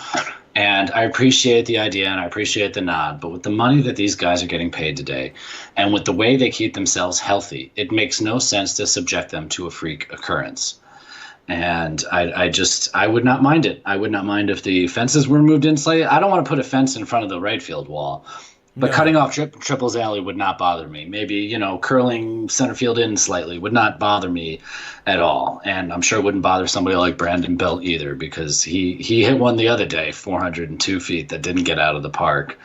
And I appreciate the idea and I appreciate the nod, but with the money that these guys are getting paid today and with the way they keep themselves healthy, it makes no sense to subject them to a freak occurrence. And I would not mind it. I would not mind if the fences were moved in slightly. I don't want to put a fence in front of the right field wall, but cutting off Triple's alley would not bother me. Maybe, curling center field in slightly would not bother me at all. And I'm sure it wouldn't bother somebody like Brandon Belt either, because he hit one the other day, 402 feet, that didn't get out of the park.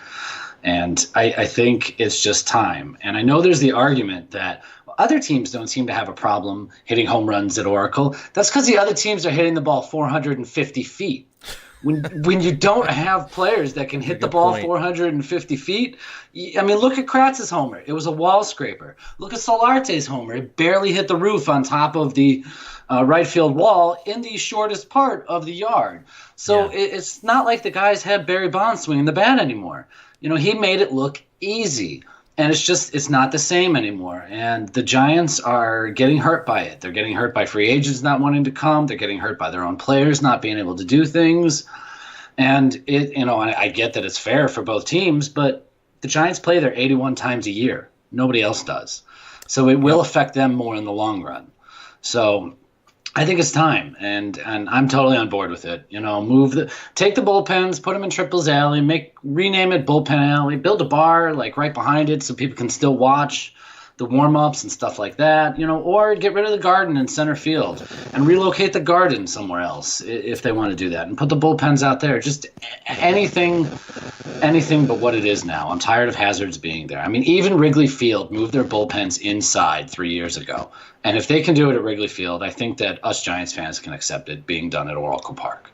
And I think it's just time. And I know there's the argument that other teams don't seem to have a problem hitting home runs at Oracle. That's because the other teams are hitting the ball 450 feet. When you don't have players that can hit the ball 450 feet, look at Kratz's homer. It was a wall scraper. Look at Solarte's homer. It barely hit the roof on top of the right field wall in the shortest part of the yard. So it's not like the guys had Barry Bonds swinging the bat anymore. He made it look easy. And it's not the same anymore. And the Giants are getting hurt by it. They're getting hurt by free agents not wanting to come. They're getting hurt by their own players not being able to do things. And I get that it's fair for both teams, but the Giants play there 81 times a year. Nobody else does. So it will affect them more in the long run. So I think it's time, and I'm totally on board with it. Take the bullpens, put them in Triple's Alley, rename it Bullpen Alley, build a bar like right behind it so people can still watch the warm-ups and stuff like that, or get rid of the garden in center field and relocate the garden somewhere else if they want to do that, and put the bullpens out there. Just anything but what it is now. I'm tired of hazards being there. Even Wrigley Field moved their bullpens inside 3 years ago. And if they can do it at Wrigley Field, I think that us Giants fans can accept it being done at Oracle Park.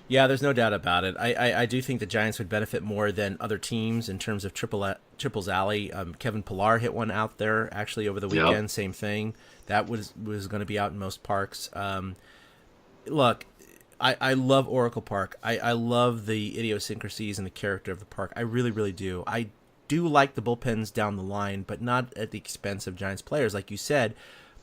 Yeah, there's no doubt about it. I do think the Giants would benefit more than other teams in terms of Triple's Alley. Kevin Pillar hit one out there actually over the weekend. Yep. Same thing. That was going to be out in most parks. Look, I love Oracle Park. I love the idiosyncrasies and the character of the park. I really, really do. I do like the bullpens down the line, but not at the expense of Giants players. Like you said,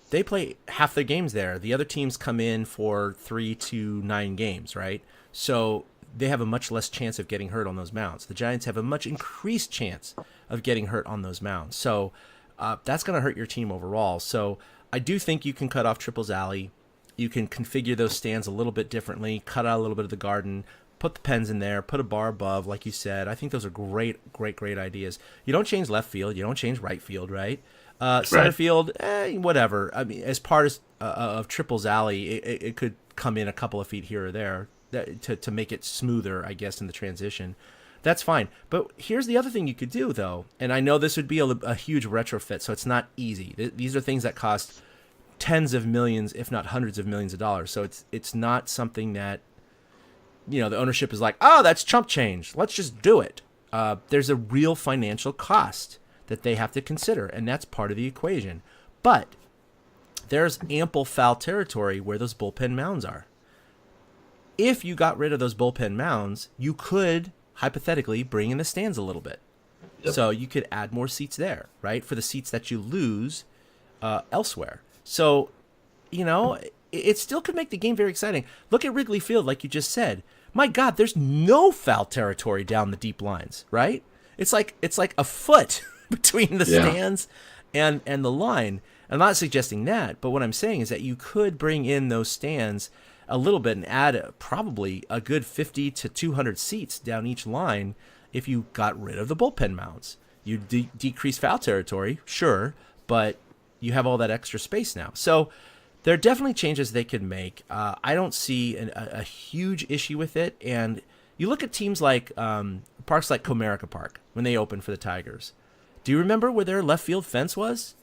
they play half their games there. The other teams come in for 3 to 9 games, right? So they have a much less chance of getting hurt on those mounds. The Giants have a much increased chance of getting hurt on those mounds. So that's going to hurt your team overall. So I do think you can cut off Triple's Alley. You can configure those stands a little bit differently, cut out a little bit of the garden, put the pens in there, put a bar above, like you said. I think those are great ideas. You don't change left field. You don't change right field, right? Center field, whatever. As part of Triple's Alley, it could come in a couple of feet here or there to make it smoother, I guess, in the transition. That's fine. But here's the other thing you could do, though, and I know this would be a huge retrofit, so it's not easy. These are things that cost tens of millions, if not hundreds of millions of dollars. So it's not something that, the ownership is like, oh, that's chump change. Let's just do it. There's a real financial cost that they have to consider, and that's part of the equation. But there's ample foul territory where those bullpen mounds are. If you got rid of those bullpen mounds, you could hypothetically bring in the stands a little bit. Yep. So you could add more seats there, right, for the seats that you lose elsewhere. So, it still could make the game very exciting. Look at Wrigley Field, like you just said. My God, there's no foul territory down the deep lines, right? It's like a foot between the stands and the line. I'm not suggesting that, but what I'm saying is that you could bring in those stands a little bit and add probably a good 50 to 200 seats down each line if you got rid of the bullpen mounds. You decrease foul territory, sure, but you have all that extra space now. So there are definitely changes they could make. I don't see a huge issue with it. And you look at teams like parks like Comerica Park when they opened for the Tigers. Do you remember where their left field fence was?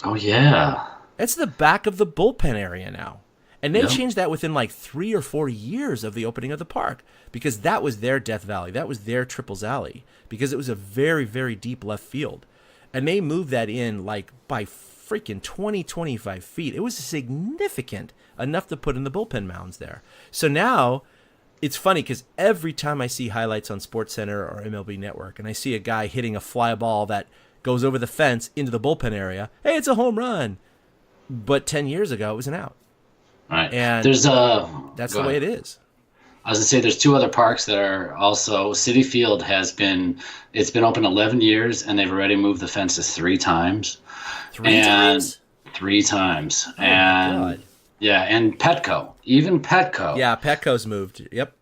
Oh, yeah. It's the back of the bullpen area now. And they changed that within like 3 or 4 years of the opening of the park because that was their Death Valley. That was their Triples Alley because it was a very, very deep left field. And they moved that in like by freaking 20, 25 feet. It was significant enough to put in the bullpen mounds there. So now it's funny because every time I see highlights on SportsCenter or MLB Network and I see a guy hitting a fly ball that goes over the fence into the bullpen area, hey, it's a home run. But 10 years ago, it was an out. Right. And that's the way it is. I was going to say there's two other parks that are also Citi Field it's been open 11 years and they've already moved the fences 3 times. Three times? 3 times. Oh, my God. Yeah, and Petco. Even Petco. Yeah, Petco's moved. Yep.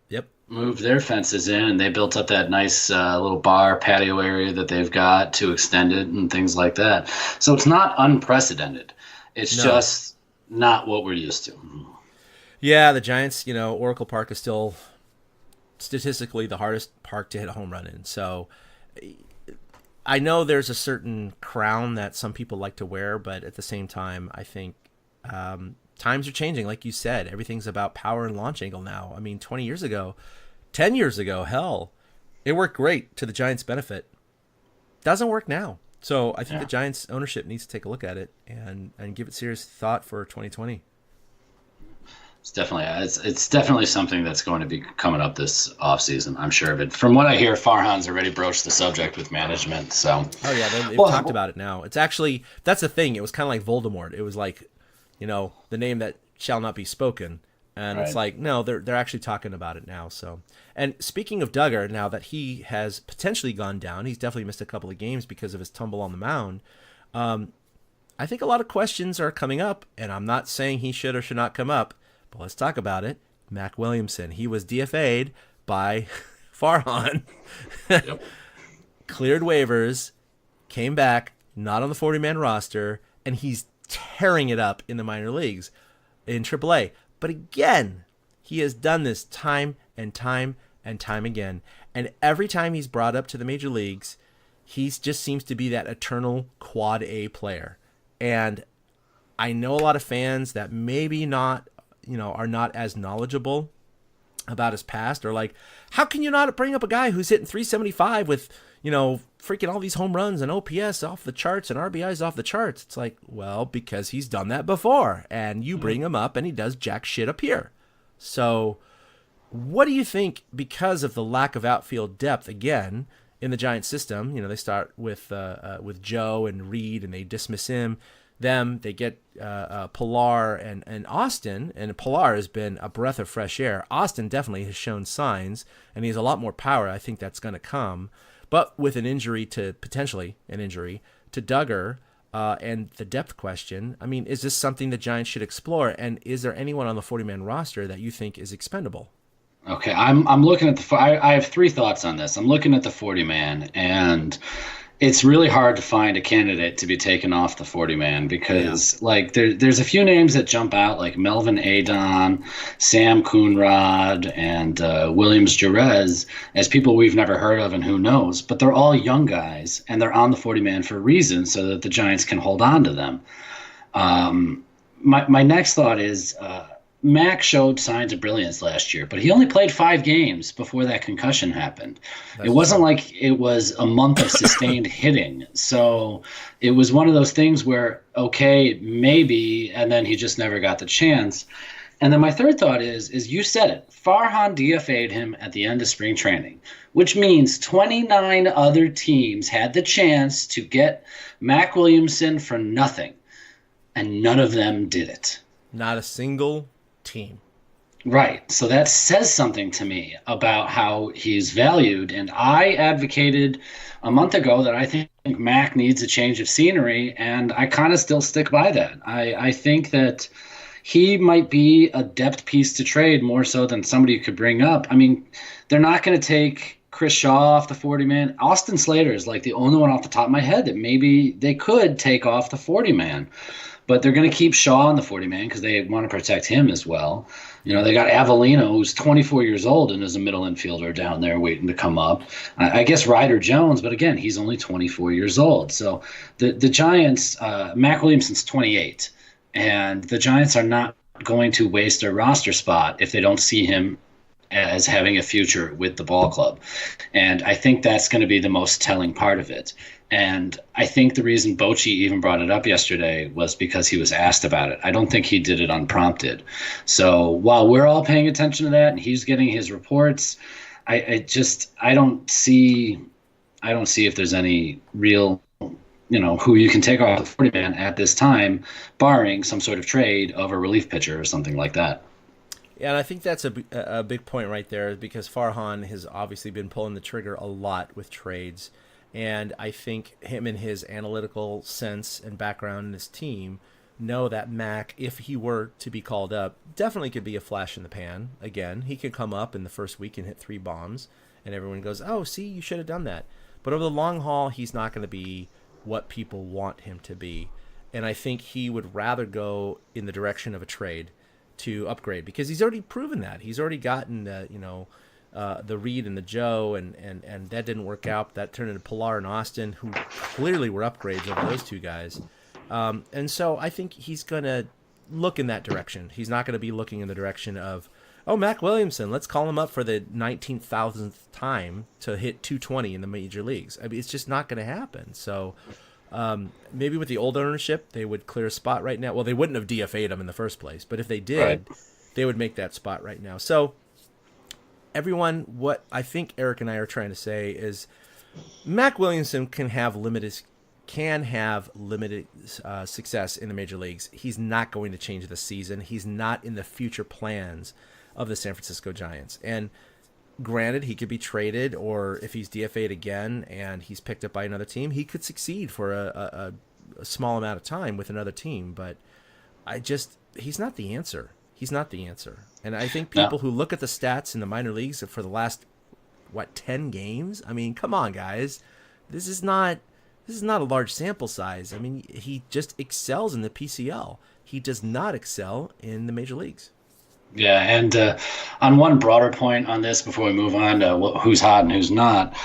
Moved their fences in and they built up that nice little bar patio area that they've got to extend it and things like that. So it's not unprecedented. It's just not what we're used to. Yeah, the Giants, Oracle Park is still statistically the hardest park to hit a home run in. So I know there's a certain crown that some people like to wear, but at the same time, I think times are changing. Like you said, everything's about power and launch angle now. I mean, 20 years ago, 10 years ago, hell, it worked great to the Giants' benefit. Doesn't work now. So I think the Giants ownership needs to take a look at it and give it serious thought for 2020. It's definitely something that's going to be coming up this offseason, I'm sure of it. From what I hear, Farhan's already broached the subject with management. So they've talked about it now. It's actually, that's the thing. It was kind of like Voldemort. It was like, the name that shall not be spoken. And It's like, no, they're actually talking about it now. So, and speaking of Duggar, now that he has potentially gone down, he's definitely missed a couple of games because of his tumble on the mound. I think a lot of questions are coming up, and I'm not saying he should or should not come up, but let's talk about it. Mac Williamson, he was DFA'd by Farhan, cleared waivers, came back, not on the 40-man roster, and he's tearing it up in the minor leagues in AAA. But again, he has done this time and time and time again. And every time he's brought up to the major leagues, he just seems to be that eternal quad A player. And I know a lot of fans that maybe not, are not as knowledgeable about his past, or like, how can you not bring up a guy who's hitting 375 with, freaking all these home runs and OPS off the charts and RBIs off the charts? It's like, well, because he's done that before, and you bring him up and he does jack shit up here. So what do you think, because of the lack of outfield depth again in the Giants system? They start with Joe and Reed and they dismiss they get Pilar and Austin, and Pilar has been a breath of fresh air. Austin definitely has shown signs, and he has a lot more power. I think that's going to come. But with potentially an injury to Duggar and the depth question, I mean, is this something the Giants should explore? And is there anyone on the 40-man roster that you think is expendable? Okay, I'm looking at I have 3 thoughts on this. I'm looking at the 40-man, and it's really hard to find a candidate to be taken off the 40-man because there's a few names that jump out, like Melvin Adon, Sam Coonrod, and Williams Jerez as people we've never heard of and who knows. But they're all young guys, and they're on the 40-man for a reason so that the Giants can hold on to them. My next thought is Mac showed signs of brilliance last year, but he only played 5 games before that concussion happened. It wasn't like it was a month of sustained hitting. So it was one of those things where, okay, maybe, and then he just never got the chance. And then my third thought is you said it. Farhan DFA'd him at the end of spring training, which means 29 other teams had the chance to get Mac Williamson for nothing, and none of them did it. Not a single team. Right. So that says something to me about how he's valued. And I advocated a month ago that I think Mac needs a change of scenery, and I kind of still stick by that. I think that he might be a depth piece to trade more so than somebody you could bring up. I mean, they're not going to take Chris Shaw off the 40-man. Austin Slater is like the only one off the top of my head that maybe they could take off the 40-man. But they're going to keep Shaw on the 40-man because they want to protect him as well. You know, they got Avellino, who's 24 years old and is a middle infielder down there waiting to come up. I guess Ryder Jones, but again, he's only 24 years old. So the Giants, Mac Williamson's 28, and the Giants are not going to waste a roster spot if they don't see him as having a future with the ball club. And I think that's going to be the most telling part of it. And I think the reason Bochy even brought it up yesterday was because he was asked about it. I don't think he did it unprompted. So while we're all paying attention to that and he's getting his reports, I don't see if there's any real, who you can take off the 40-man at this time, barring some sort of trade of a relief pitcher or something like that. Yeah, and I think that's a big point right there, because Farhan has obviously been pulling the trigger a lot with trades. And I think him and his analytical sense and background in his team know that Mac, if he were to be called up, definitely could be a flash in the pan. Again, he could come up in the first week and hit 3 bombs, and everyone goes, oh, see, you should have done that. But over the long haul, he's not going to be what people want him to be. And I think he would rather go in the direction of a trade to upgrade, because he's already proven that. He's already gotten the Reed and the Joe, and that didn't work out. That turned into Pilar and Austin, who clearly were upgrades over those two guys. And so I think he's going to look in that direction. He's not going to be looking in the direction of, oh, Mac Williamson, let's call him up for the 19,000th time to hit 220 in the major leagues. I mean, it's just not going to happen. So maybe with the old ownership, they would clear a spot right now. Well, they wouldn't have DFA'd him in the first place, but if they did, right, they would make that spot right now. So everyone, what I think Eric and I are trying to say is Mac Williamson can have limited success in the major leagues. He's not going to change the season. He's not in the future plans of the San Francisco Giants. And granted, he could be traded, or if he's DFA'd again and he's picked up by another team, he could succeed for a small amount of time with another team. But he's not the answer. He's not the answer. And I think people who look at the stats in the minor leagues for the last, 10 games? I mean, come on, guys. This is not a large sample size. I mean, he just excels in the PCL. He does not excel in the major leagues. Yeah, and on one broader point on this before we move on to who's hot and who's not,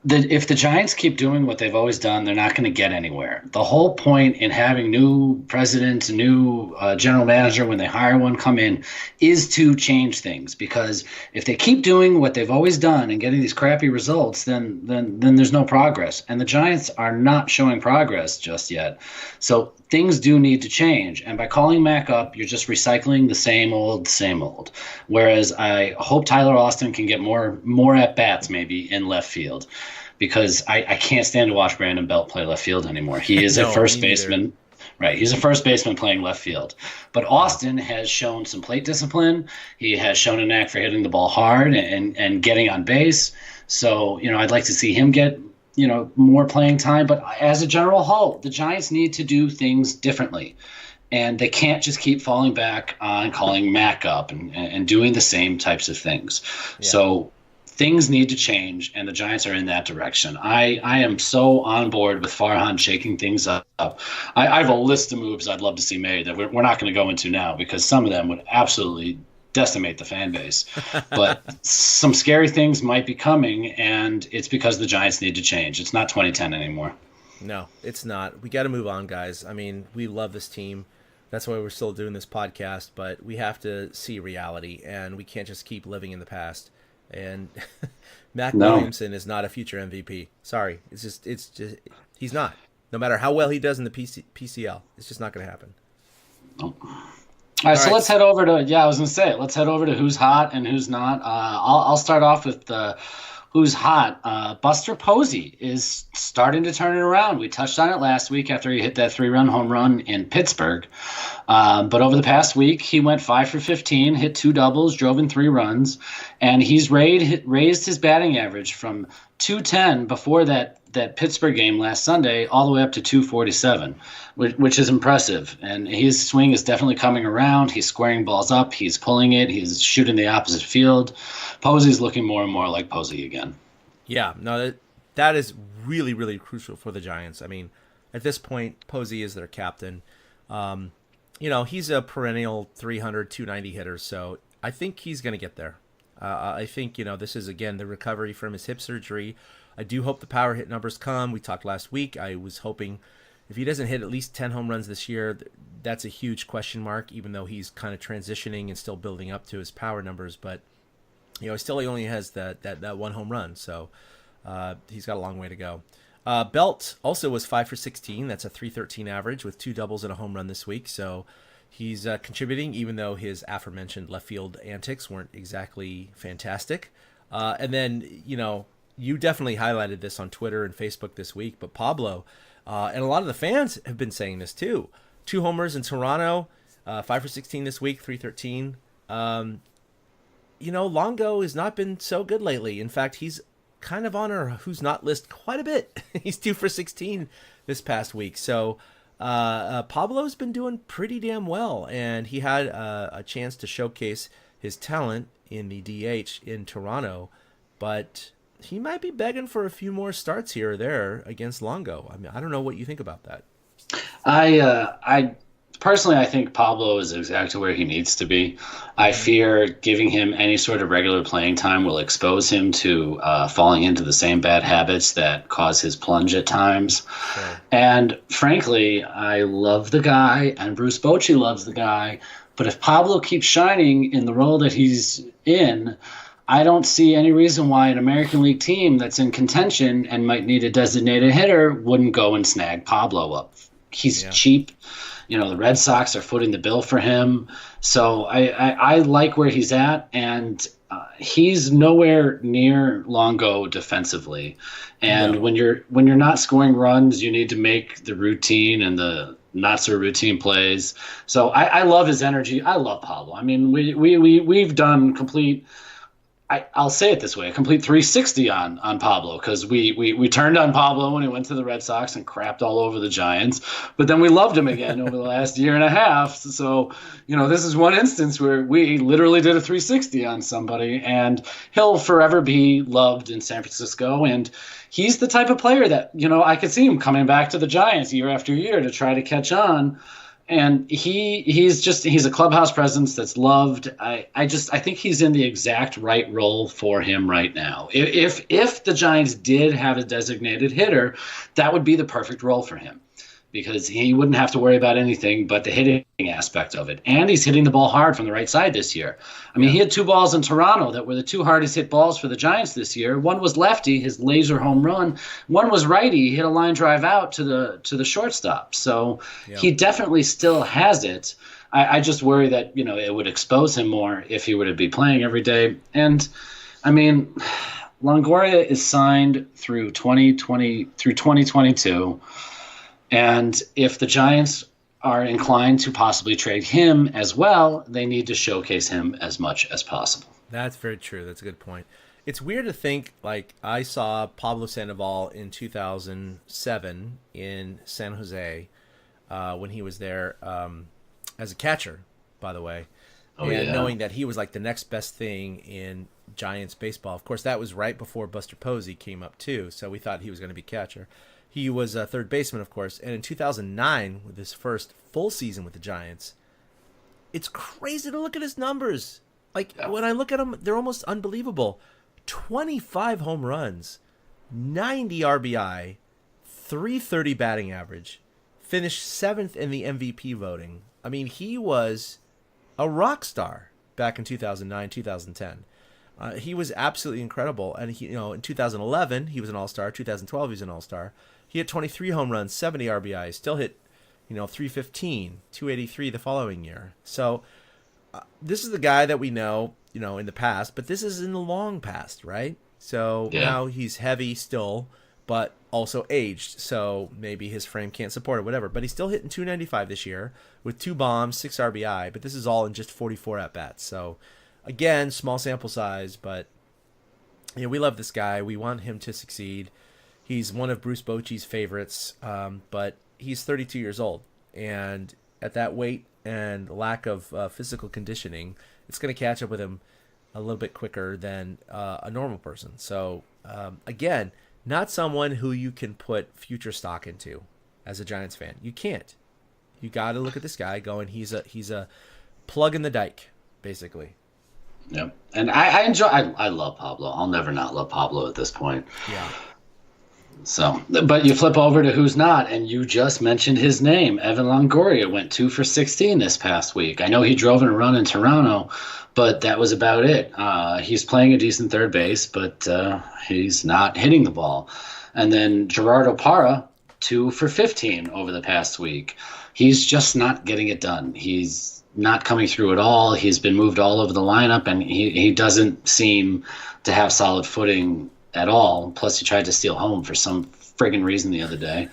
if the Giants keep doing what they've always done, they're not going to get anywhere. The whole point in having new president, new general manager, when they hire one come in, is to change things. Because if they keep doing what they've always done and getting these crappy results, then there's no progress. And the Giants are not showing progress just yet. So things do need to change. And by calling Mac up, you're just recycling the same old, same old. Whereas I hope Tyler Austin can get more at-bats maybe in left field, because I can't stand to watch Brandon Belt play left field anymore. He is a first baseman. Right, he's a first baseman playing left field. But Austin has shown some plate discipline. He has shown a knack for hitting the ball hard and getting on base. So, I'd like to see him get more playing time. But as a general whole, the Giants need to do things differently. And they can't just keep falling back on calling Mac up and doing the same types of things. Yeah. So things need to change, and the Giants are in that direction. I am so on board with Farhan shaking things up. I have a list of moves I'd love to see made that we're not going to go into now, because some of them would absolutely decimate the fan base. But some scary things might be coming, and it's because the Giants need to change. It's not 2010 anymore. No, it's not. We got to move on, guys. I mean, we love this team. That's why we're still doing this podcast, but we have to see reality, and we can't just keep living in the past. And Mac Williamson is not a future MVP. Sorry. It's just he's not. No matter how well he does in the PCL, it's just not going to happen. All right, All so right. let's head over to I was gonna say let's head over to who's hot and who's not. I'll start off with who's hot. Buster Posey is starting to turn it around. We touched on it last week after he hit that 3-run home run in Pittsburgh. But over the past week, he went 5 for 15, hit 2 doubles, drove in 3 runs, and he's raised his batting average from 210 before that Pittsburgh game last Sunday all the way up to 247, which is impressive. And his swing is definitely coming around. He's squaring balls up. He's pulling it. He's shooting the opposite field. Posey's looking more and more like Posey again. Yeah, no, that is really, really crucial for the Giants. I mean, at this point, Posey is their captain. He's a perennial 300, 290 hitter, so I think he's going to get there. I think, this is, again, the recovery from his hip surgery. I do hope the power hit numbers come. We talked last week. I was hoping if he doesn't hit at least 10 home runs this year, that's a huge question mark, even though he's kind of transitioning and still building up to his power numbers. But, he only has that 1 home run, so he's got a long way to go. Belt also was 5 for 16. That's a 313 average with 2 doubles and a home run this week. So he's contributing, even though his aforementioned left field antics weren't exactly fantastic. And then, you definitely highlighted this on Twitter and Facebook this week, but Pablo, and a lot of the fans have been saying this too. 2 homers in Toronto, 5 for 16 this week, 313. Longo has not been so good lately. In fact, he's kind of on our who's not list quite a bit. He's 2 for 16 this past week. So Pablo's been doing pretty damn well, and he had a chance to showcase his talent in the DH in Toronto, but he might be begging for a few more starts here or there against Longo. I mean, I don't know what you think about that. I personally, I think Pablo is exactly where he needs to be. I fear giving him any sort of regular playing time will expose him to falling into the same bad habits that cause his plunge at times. Sure. And frankly, I love the guy, and Bruce Bochy loves the guy. But if Pablo keeps shining in the role that he's in, I don't see any reason why an American League team that's in contention and might need a designated hitter wouldn't go and snag Pablo up. He's cheap. The Red Sox are footing the bill for him. So I like where he's at, and he's nowhere near Longo defensively. And when you're not scoring runs, you need to make the routine and the not so routine plays. So I love his energy. I love Pablo. I mean, we've done complete. I'll say it this way, a complete 360 on Pablo, because we turned on Pablo when he went to the Red Sox and crapped all over the Giants, but then we loved him again over the last year and a half. So, this is one instance where we literally did a 360 on somebody, and he'll forever be loved in San Francisco. And he's the type of player that, I could see him coming back to the Giants year after year to try to catch on. And he's a clubhouse presence that's loved. I think he's in the exact right role for him right now. If the Giants did have a designated hitter, that would be the perfect role for him, because he wouldn't have to worry about anything but the hitting aspect of it. And he's hitting the ball hard from the right side this year. I mean, he had 2 balls in Toronto that were the 2 hardest hit balls for the Giants this year. One was lefty, his laser home run. One was righty, he hit a line drive out to the shortstop. So he definitely still has it. I just worry that, it would expose him more if he were to be playing every day. And, I mean, Longoria is signed through 2022. And if the Giants are inclined to possibly trade him as well, they need to showcase him as much as possible. That's very true. That's a good point. It's weird to think, like, I saw Pablo Sandoval in 2007 in San Jose when he was there as a catcher, by the way. Knowing that he was like the next best thing in Giants baseball. Of course, that was right before Buster Posey came up too, so we thought he was going to be catcher. He was a third baseman, of course, and in 2009, with his first full season with the Giants, it's crazy to look at his numbers. Like, when I look at them, they're almost unbelievable. 25 home runs, 90 RBI, 330 batting average, finished 7th in the MVP voting. I mean, he was a rock star back in 2009, 2010. He was absolutely incredible. And in 2011, he was an all-star. 2012, he was an all-star. He hit 23 home runs, 70 RBIs, still hit, 315, 283 the following year. So this is the guy that we know, in the past, but this is in the long past, right? So now he's heavy still, but also aged. So maybe his frame can't support it, whatever. But he's still hitting 295 this year with 2 bombs, 6 RBI. But this is all in just 44 at-bats. So again, small sample size, but we love this guy. We want him to succeed. He's one of Bruce Bochy's favorites, but he's 32 years old. And at that weight and lack of physical conditioning, it's going to catch up with him a little bit quicker than a normal person. So again, not someone who you can put future stock into as a Giants fan. You can't. You got to look at this guy going, he's a plug in the dike, basically. Yep. And I love Pablo. I'll never not love Pablo at this point. Yeah. So, but you flip over to who's not, and you just mentioned his name. Evan Longoria went 2 for 16 this past week. I know he drove in a run in Toronto, but that was about it. He's playing a decent third base, but he's not hitting the ball. And then Gerardo Parra, 2 for 15 over the past week. He's just not getting it done. He's not coming through at all. He's been moved all over the lineup, and he doesn't seem to have solid footing at all. Plus, he tried to steal home for some friggin' reason the other day.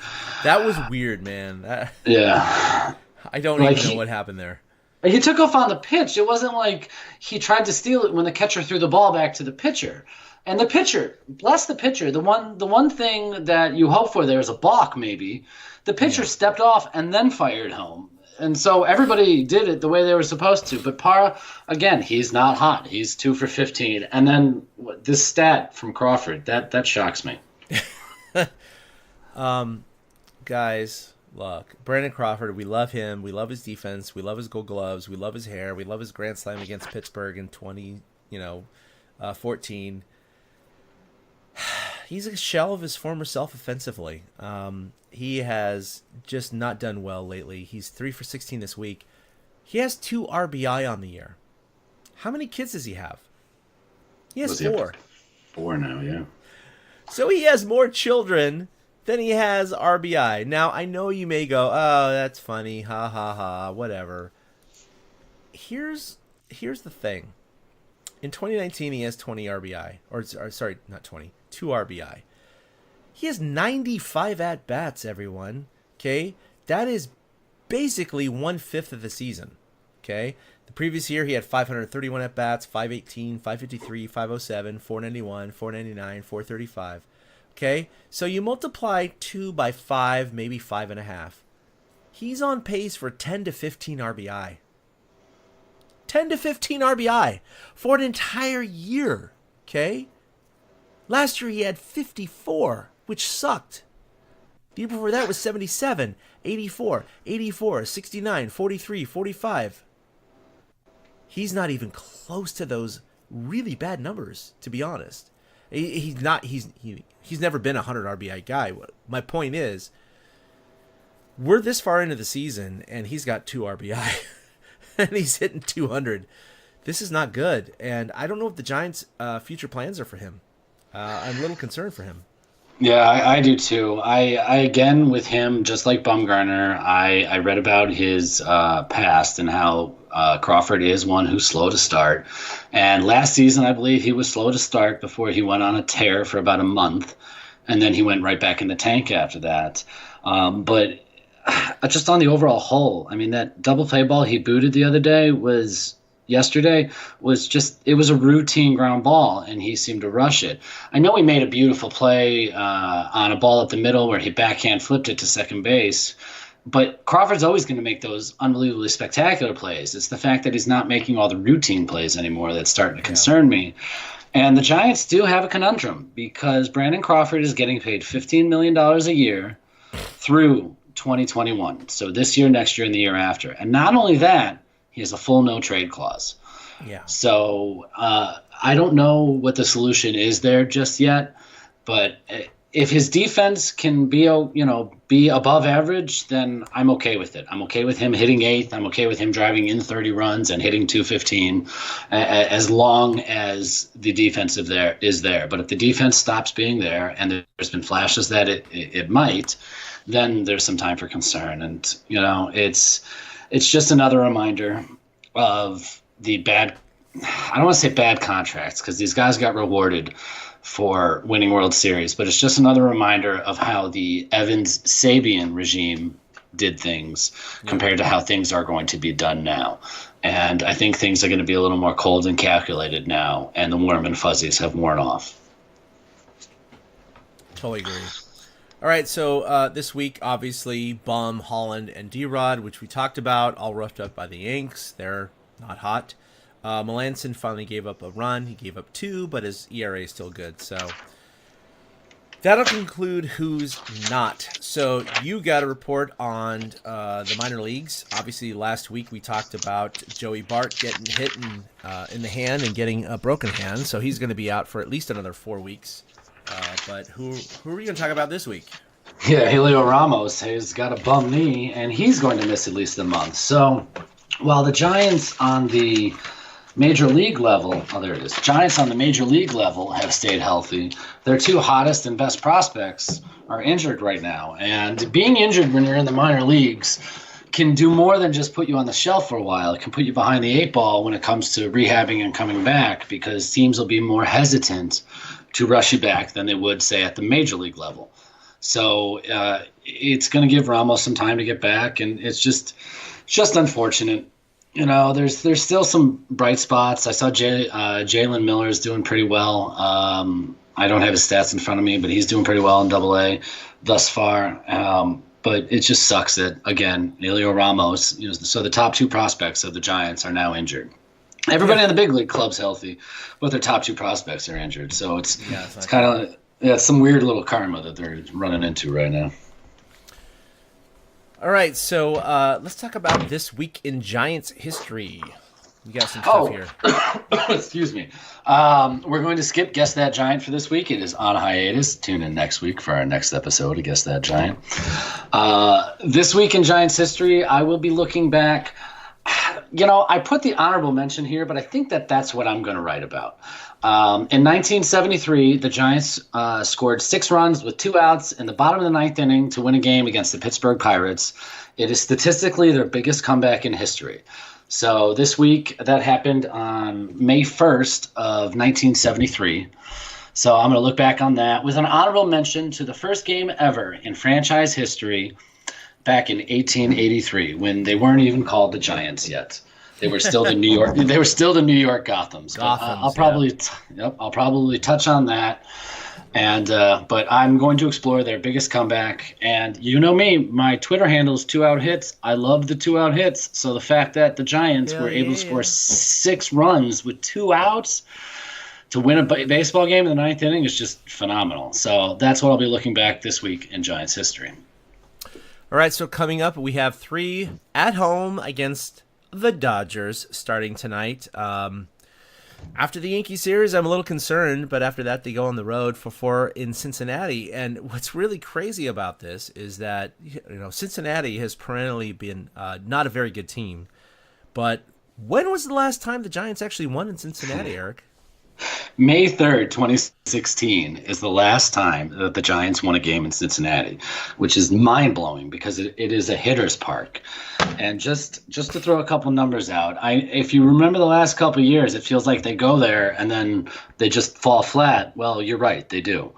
That was weird, man. Yeah. I don't even know what happened there. He took off on the pitch. It wasn't like he tried to steal it when the catcher threw the ball back to the pitcher. And the pitcher, bless the pitcher, the one thing that you hope for there is a balk maybe. The pitcher stepped off and then fired home. And so everybody did it the way they were supposed to. But Parra, again, he's not hot. He's 2 for 15. And then this stat from Crawford, that shocks me. Guys, look, Brandon Crawford, we love him. We love his defense. We love his gold gloves. We love his hair. We love his grand slam against Pittsburgh in 2014. He's a shell of his former self offensively. He has just not done well lately. He's 3 for 16 this week. He has 2 RBI on the year. How many kids does he have? He has 4. 4 now, yeah. So he has more children than he has RBI. Now, I know you may go, oh, that's funny. Ha, ha, ha, whatever. Here's the thing. In 2019, he has 20 RBI. Or sorry, not 20. 2 RBI. He has 95 at-bats, everyone. Okay? That is basically 1/5 of the season. Okay? The previous year, he had 531 at-bats, 518, 553, 507, 491, 499, 435. Okay? So you multiply 2 by 5, maybe 5.5. He's on pace for 10 to 15 RBI. 10 to 15 RBI for an entire year. Okay? Last year he had 54, which sucked. The year before that was 77, 84, 84, 69, 43, 45. He's not even close to those really bad numbers, to be honest. He's never been a 100 RBI guy. My point is, we're this far into the season and he's got 2 RBI and he's hitting 200. This is not good, and I don't know if the Giants' future plans are for him. I'm a little concerned for him. Yeah, I do too. I again, with him, just like Bumgarner, I read about his past and how Crawford is one who's slow to start. And last season, I believe he was slow to start before he went on a tear for about a month. And then he went right back in the tank after that. But just on the overall whole, I mean, that double play ball he booted the other day yesterday was just, it was a routine ground ball, and he seemed to rush it. I know he made a beautiful play on a ball up the middle where he backhand flipped it to second base, but Crawford's always going to make those unbelievably spectacular plays. It's the fact that he's not making all the routine plays anymore that's starting to concern me. And the Giants do have a conundrum because Brandon Crawford is getting paid $15 million a year through 2021. So this year, next year, and the year after. And not only that, he has a full no-trade clause. Yeah. So I don't know what the solution is there just yet, but if his defense can be above average, then I'm okay with it. I'm okay with him hitting eighth. I'm okay with him driving in 30 runs and hitting 215, as long as the defense is there. But if the defense stops being there, and there's been flashes that it might, then there's some time for concern. And it's just another reminder of the bad. I don't want to say bad contracts, because these guys got rewarded for winning World Series, but it's just another reminder of how the Evans-Sabian regime did things compared to how things are going to be done now. And I think things are going to be a little more cold and calculated now, and the warm and fuzzies have worn off. Totally agree. All right, so this week, obviously, Bum, Holland, and D-Rod, which we talked about, all roughed up by the Yanks. They're not hot. Melanson finally gave up a run. He gave up 2, but his ERA is still good. So that'll conclude who's not. So you got a report on the minor leagues. Obviously, last week we talked about Joey Bart getting hit in the hand and getting a broken hand. So he's going to be out for at least another 4 weeks. But who are we going to talk about this week? Yeah, Helio Ramos has got a bum knee, and he's going to miss at least a month. So while the Giants on the Major League level, Giants on the Major League level have stayed healthy. Their 2 hottest and best prospects are injured right now. And being injured when you're in the minor leagues can do more than just put you on the shelf for a while. It can put you behind the 8 ball when it comes to rehabbing and coming back, because teams will be more hesitant to rush you back than they would, say, at the Major League level. So it's going to give Ramos some time to get back, and it's just unfortunate. There's still some bright spots. I saw Jalen Miller is doing pretty well. I don't have his stats in front of me, but he's doing pretty well in AA thus far. But it just sucks that, again, Helio Ramos, so the top 2 prospects of the Giants are now injured. Everybody in the big league club's healthy, but their top 2 prospects are injured. So it's kind of some weird little karma that they're running into right now. All right, so let's talk about this week in Giants history. We got some stuff here. Excuse me. We're going to skip Guess That Giant for this week. It is on hiatus. Tune in next week for our next episode of Guess That Giant. This week in Giants history, I will be looking back. I put the honorable mention here, but I think that's what I'm going to write about. In 1973, the Giants scored 6 runs with 2 outs in the bottom of the 9th inning to win a game against the Pittsburgh Pirates. It is statistically their biggest comeback in history. So this week, that happened on May 1st of 1973. So I'm going to look back on that with an honorable mention to the first game ever in franchise history back in 1883, when they weren't even called the Giants yet. They were still the New York. They were still the New York Gothams. I'll probably touch on that, but I'm going to explore their biggest comeback. And you know me, my Twitter handle is 2-out hits. I love the 2-out hits. So the fact that the Giants were able to score 6 runs with 2 outs to win a baseball game in the 9th inning is just phenomenal. So that's what I'll be looking back this week in Giants history. All right, so coming up, we have 3 at home against the Dodgers starting tonight. After the Yankee series, I'm a little concerned, but after that, they go on the road for 4 in Cincinnati. And what's really crazy about this is that Cincinnati has perennially been not a very good team. But when was the last time the Giants actually won in Cincinnati, Eric? May 3rd, 2016 is the last time that the Giants won a game in Cincinnati, which is mind-blowing because it is a hitter's park. And just to throw a couple numbers out, if you remember the last couple of years, it feels like they go there and then they just fall flat. Well, you're right, they do.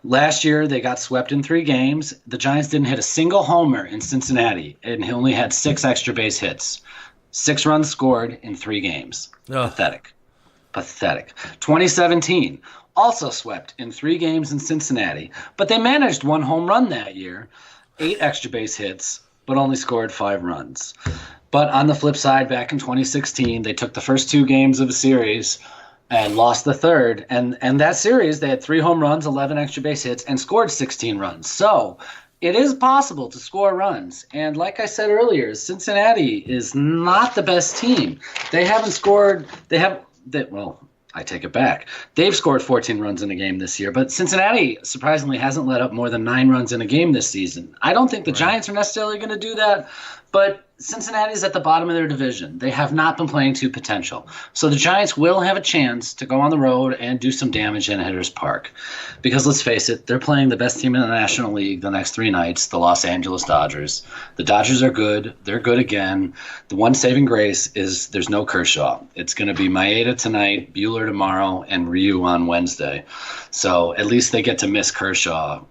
Last year, they got swept in 3 games. The Giants didn't hit a single homer in Cincinnati, and he only had 6 extra base hits. 6 runs scored in 3 games. Ugh. Pathetic. 2017, also swept in 3 games in Cincinnati, but they managed 1 home run that year, 8 extra base hits, but only scored 5 runs. But on the flip side, back in 2016, they took the first 2 games of a series and lost the third. And that series, they had 3 home runs, 11 extra base hits, and scored 16 runs. So it is possible to score runs. And like I said earlier, Cincinnati is not the best team. They haven't scored – I take it back. They've scored 14 runs in a game this year, but Cincinnati surprisingly hasn't let up more than 9 runs in a game this season. I don't think the Giants are necessarily going to do that, but Cincinnati's at the bottom of their division. They have not been playing to potential. So the Giants will have a chance to go on the road and do some damage in Hitters Park. Because let's face it, they're playing the best team in the National League the next 3 nights, the Los Angeles Dodgers. The Dodgers are good. They're good again. The one saving grace is there's no Kershaw. It's going to be Maeda tonight, Buehler tomorrow, and Ryu on Wednesday. So at least they get to miss Kershaw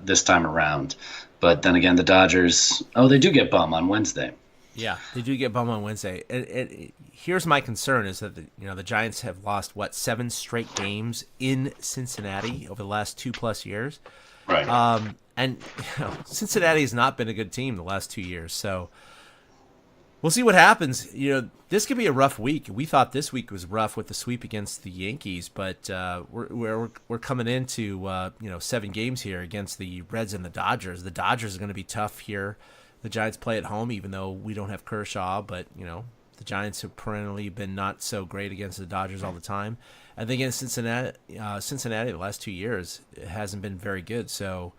this time around. But then again, the Dodgers, they do get bum on Wednesday. Yeah, they do get bum on Wednesday. Here's my concern is that the Giants have lost 7 straight games in Cincinnati over the last 2+ years. Right. And Cincinnati has not been a good team the last 2 years. So we'll see what happens. This could be a rough week. We thought this week was rough with the sweep against the Yankees, but we're coming into 7 games here against the Reds and the Dodgers. The Dodgers are going to be tough here. The Giants play at home, even though we don't have Kershaw, but the Giants have perennially been not so great against the Dodgers all the time. And then against Cincinnati the last 2 years, it hasn't been very good. So,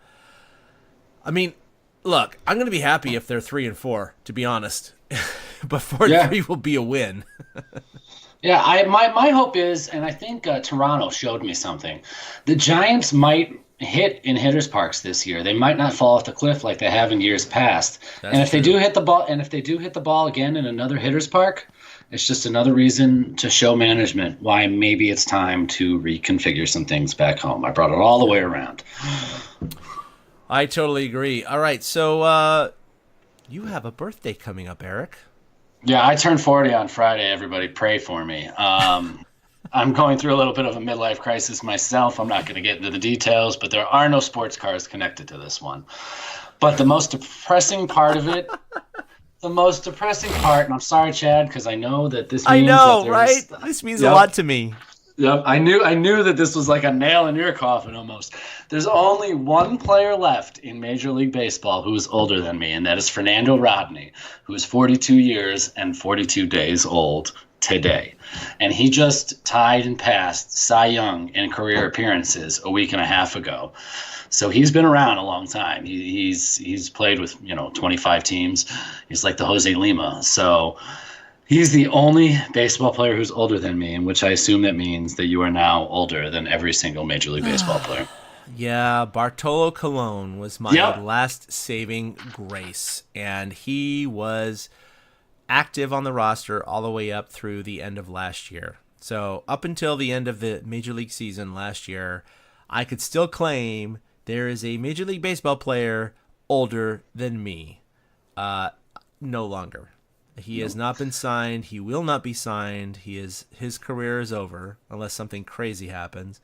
I mean, look, I'm going to be happy if they're 3-4, to be honest. But 4-3 will be a win. Yeah, my hope is, and I think Toronto showed me something. The Giants might hit in hitters parks this year. They might not fall off the cliff like they have in years past. And if they do hit the ball again in another hitters park, it's just another reason to show management why maybe it's time to reconfigure some things back home. I brought it all the way around. I totally agree. All right, so you have a birthday coming up, Eric. Yeah, I turned 40 on Friday. Everybody pray for me. I'm going through a little bit of a midlife crisis myself. I'm not going to get into the details, but there are no sports cars connected to this one. But the most depressing part of it, and I'm sorry, Chad, because I know that this means right? This means a lot to me. Yep, I knew that this was like a nail in your coffin almost. There's only one player left in Major League Baseball who is older than me, and that is Fernando Rodney, who is 42 years and 42 days old today. And he just tied and passed Cy Young in career appearances a week and a half ago. So he's been around a long time. He's played with 25 teams. He's like the Jose Lima. So he's the only baseball player who's older than me, in which I assume that means that you are now older than every single Major League Baseball player. Yeah, Bartolo Colon was my last saving grace, and he was active on the roster all the way up through the end of last year. So up until the end of the Major League season last year, I could still claim there is a Major League Baseball player older than me. No longer. He has not been signed. He will not be signed. His career is over unless something crazy happens.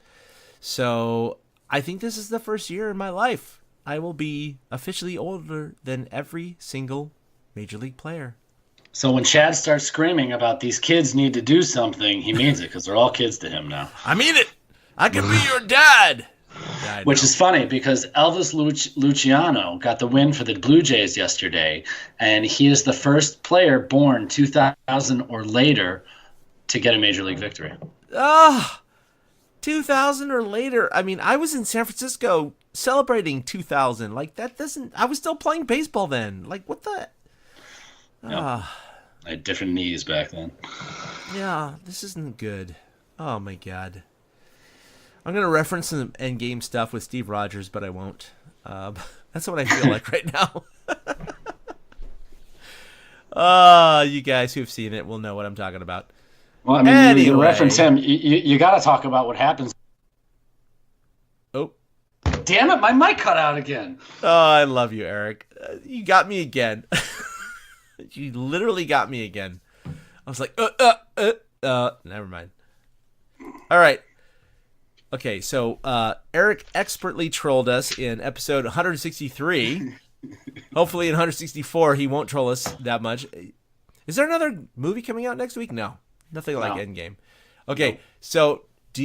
So I think this is the first year in my life I will be officially older than every single Major League player. So when Chad starts screaming about these kids need to do something, he means it, because they're all kids to him now. I mean it. I can be your dad. Yeah, which is funny because Elvis Luciano got the win for the Blue Jays yesterday, and he is the first player born 2000 or later to get a Major League victory. 2000 or later. I mean, I was in San Francisco celebrating 2000. Like, that doesn't... I was still playing baseball then. Like, what the... I had different knees back then. Yeah, this isn't good. Oh, my God. I'm going to reference some endgame stuff with Steve Rogers, but I won't. That's what I feel like right now. You guys who've seen it will know what I'm talking about. Well, I mean, anyway. You reference him. You got to talk about what happens. Oh. Damn it, my mic cut out again. Oh, I love you, Eric. You got me again. You literally got me again. I was like, never mind. All right. Okay, so Eric expertly trolled us in episode 163. Hopefully in 164 he won't troll us that much. Is there another movie coming out next week? No. Nothing like Endgame. Okay, So do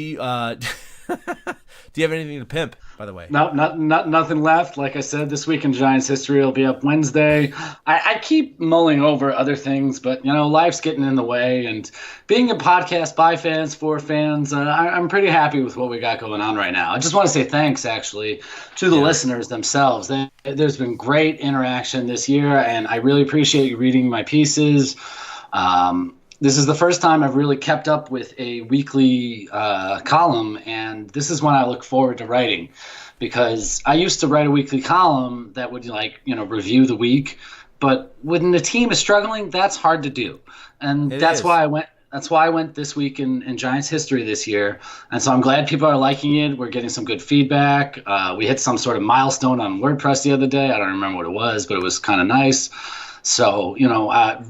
Do you have anything to pimp, by the way? Nothing left. Like I said, This Week in Giants History will be up Wednesday. I keep mulling over other things, but, life's getting in the way. And being a podcast by fans, for fans, I'm pretty happy with what we got going on right now. I just want to say thanks, actually, to the listeners themselves. There's been great interaction this year, and I really appreciate you reading my pieces. This is the first time I've really kept up with a weekly column, and this is one I look forward to writing, because I used to write a weekly column that would review the week, but when the team is struggling, that's hard to do, and that's why I went This Week in Giants History this year, and so I'm glad people are liking it. We're getting some good feedback. We hit some sort of milestone on WordPress the other day. I don't remember what it was, but it was kind of nice. So,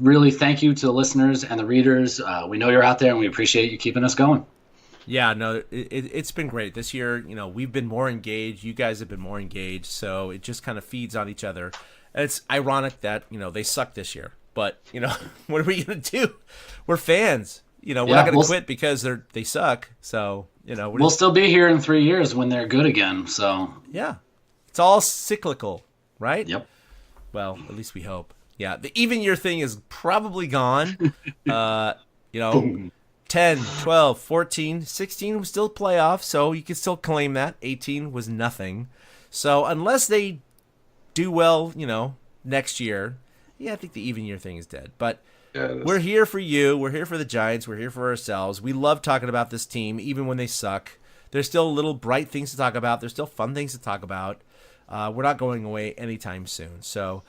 really thank you to the listeners and the readers. We know you're out there, and we appreciate you keeping us going. Yeah, no, it's been great. This year, we've been more engaged. You guys have been more engaged. So it just kind of feeds on each other. And it's ironic that, they suck this year. But, what are we going to do? We're fans. We're not going to quit because they suck. So, we'll still be here in 3 years when they're good again. So, yeah, it's all cyclical, right? Yep. Well, at least we hope. Yeah, the even year thing is probably gone. 10, 12, 14, 16 was still playoffs, so you can still claim that. 18 was nothing. So unless they do well, next year, I think the even year thing is dead. But we're here for you. We're here for the Giants. We're here for ourselves. We love talking about this team, even when they suck. There's still little bright things to talk about. There's still fun things to talk about. We're not going away anytime soon. So...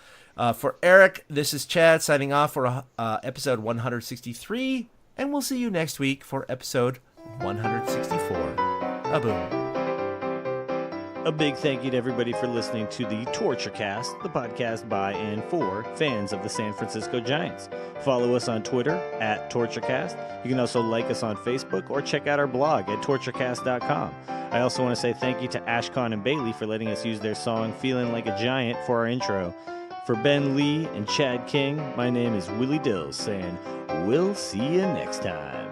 for Eric, this is Chad signing off for episode 163, and we'll see you next week for episode 164. A-boom. A big thank you to everybody for listening to the Torture Cast, the podcast by and for fans of the San Francisco Giants. Follow us on Twitter at TortureCast. You can also like us on Facebook or check out our blog at torturecast.com. I also want to say thank you to Ashcon and Bailey for letting us use their song Feeling Like a Giant for our intro. For Ben Lee and Chad King, my name is Willie Dills, saying we'll see you next time.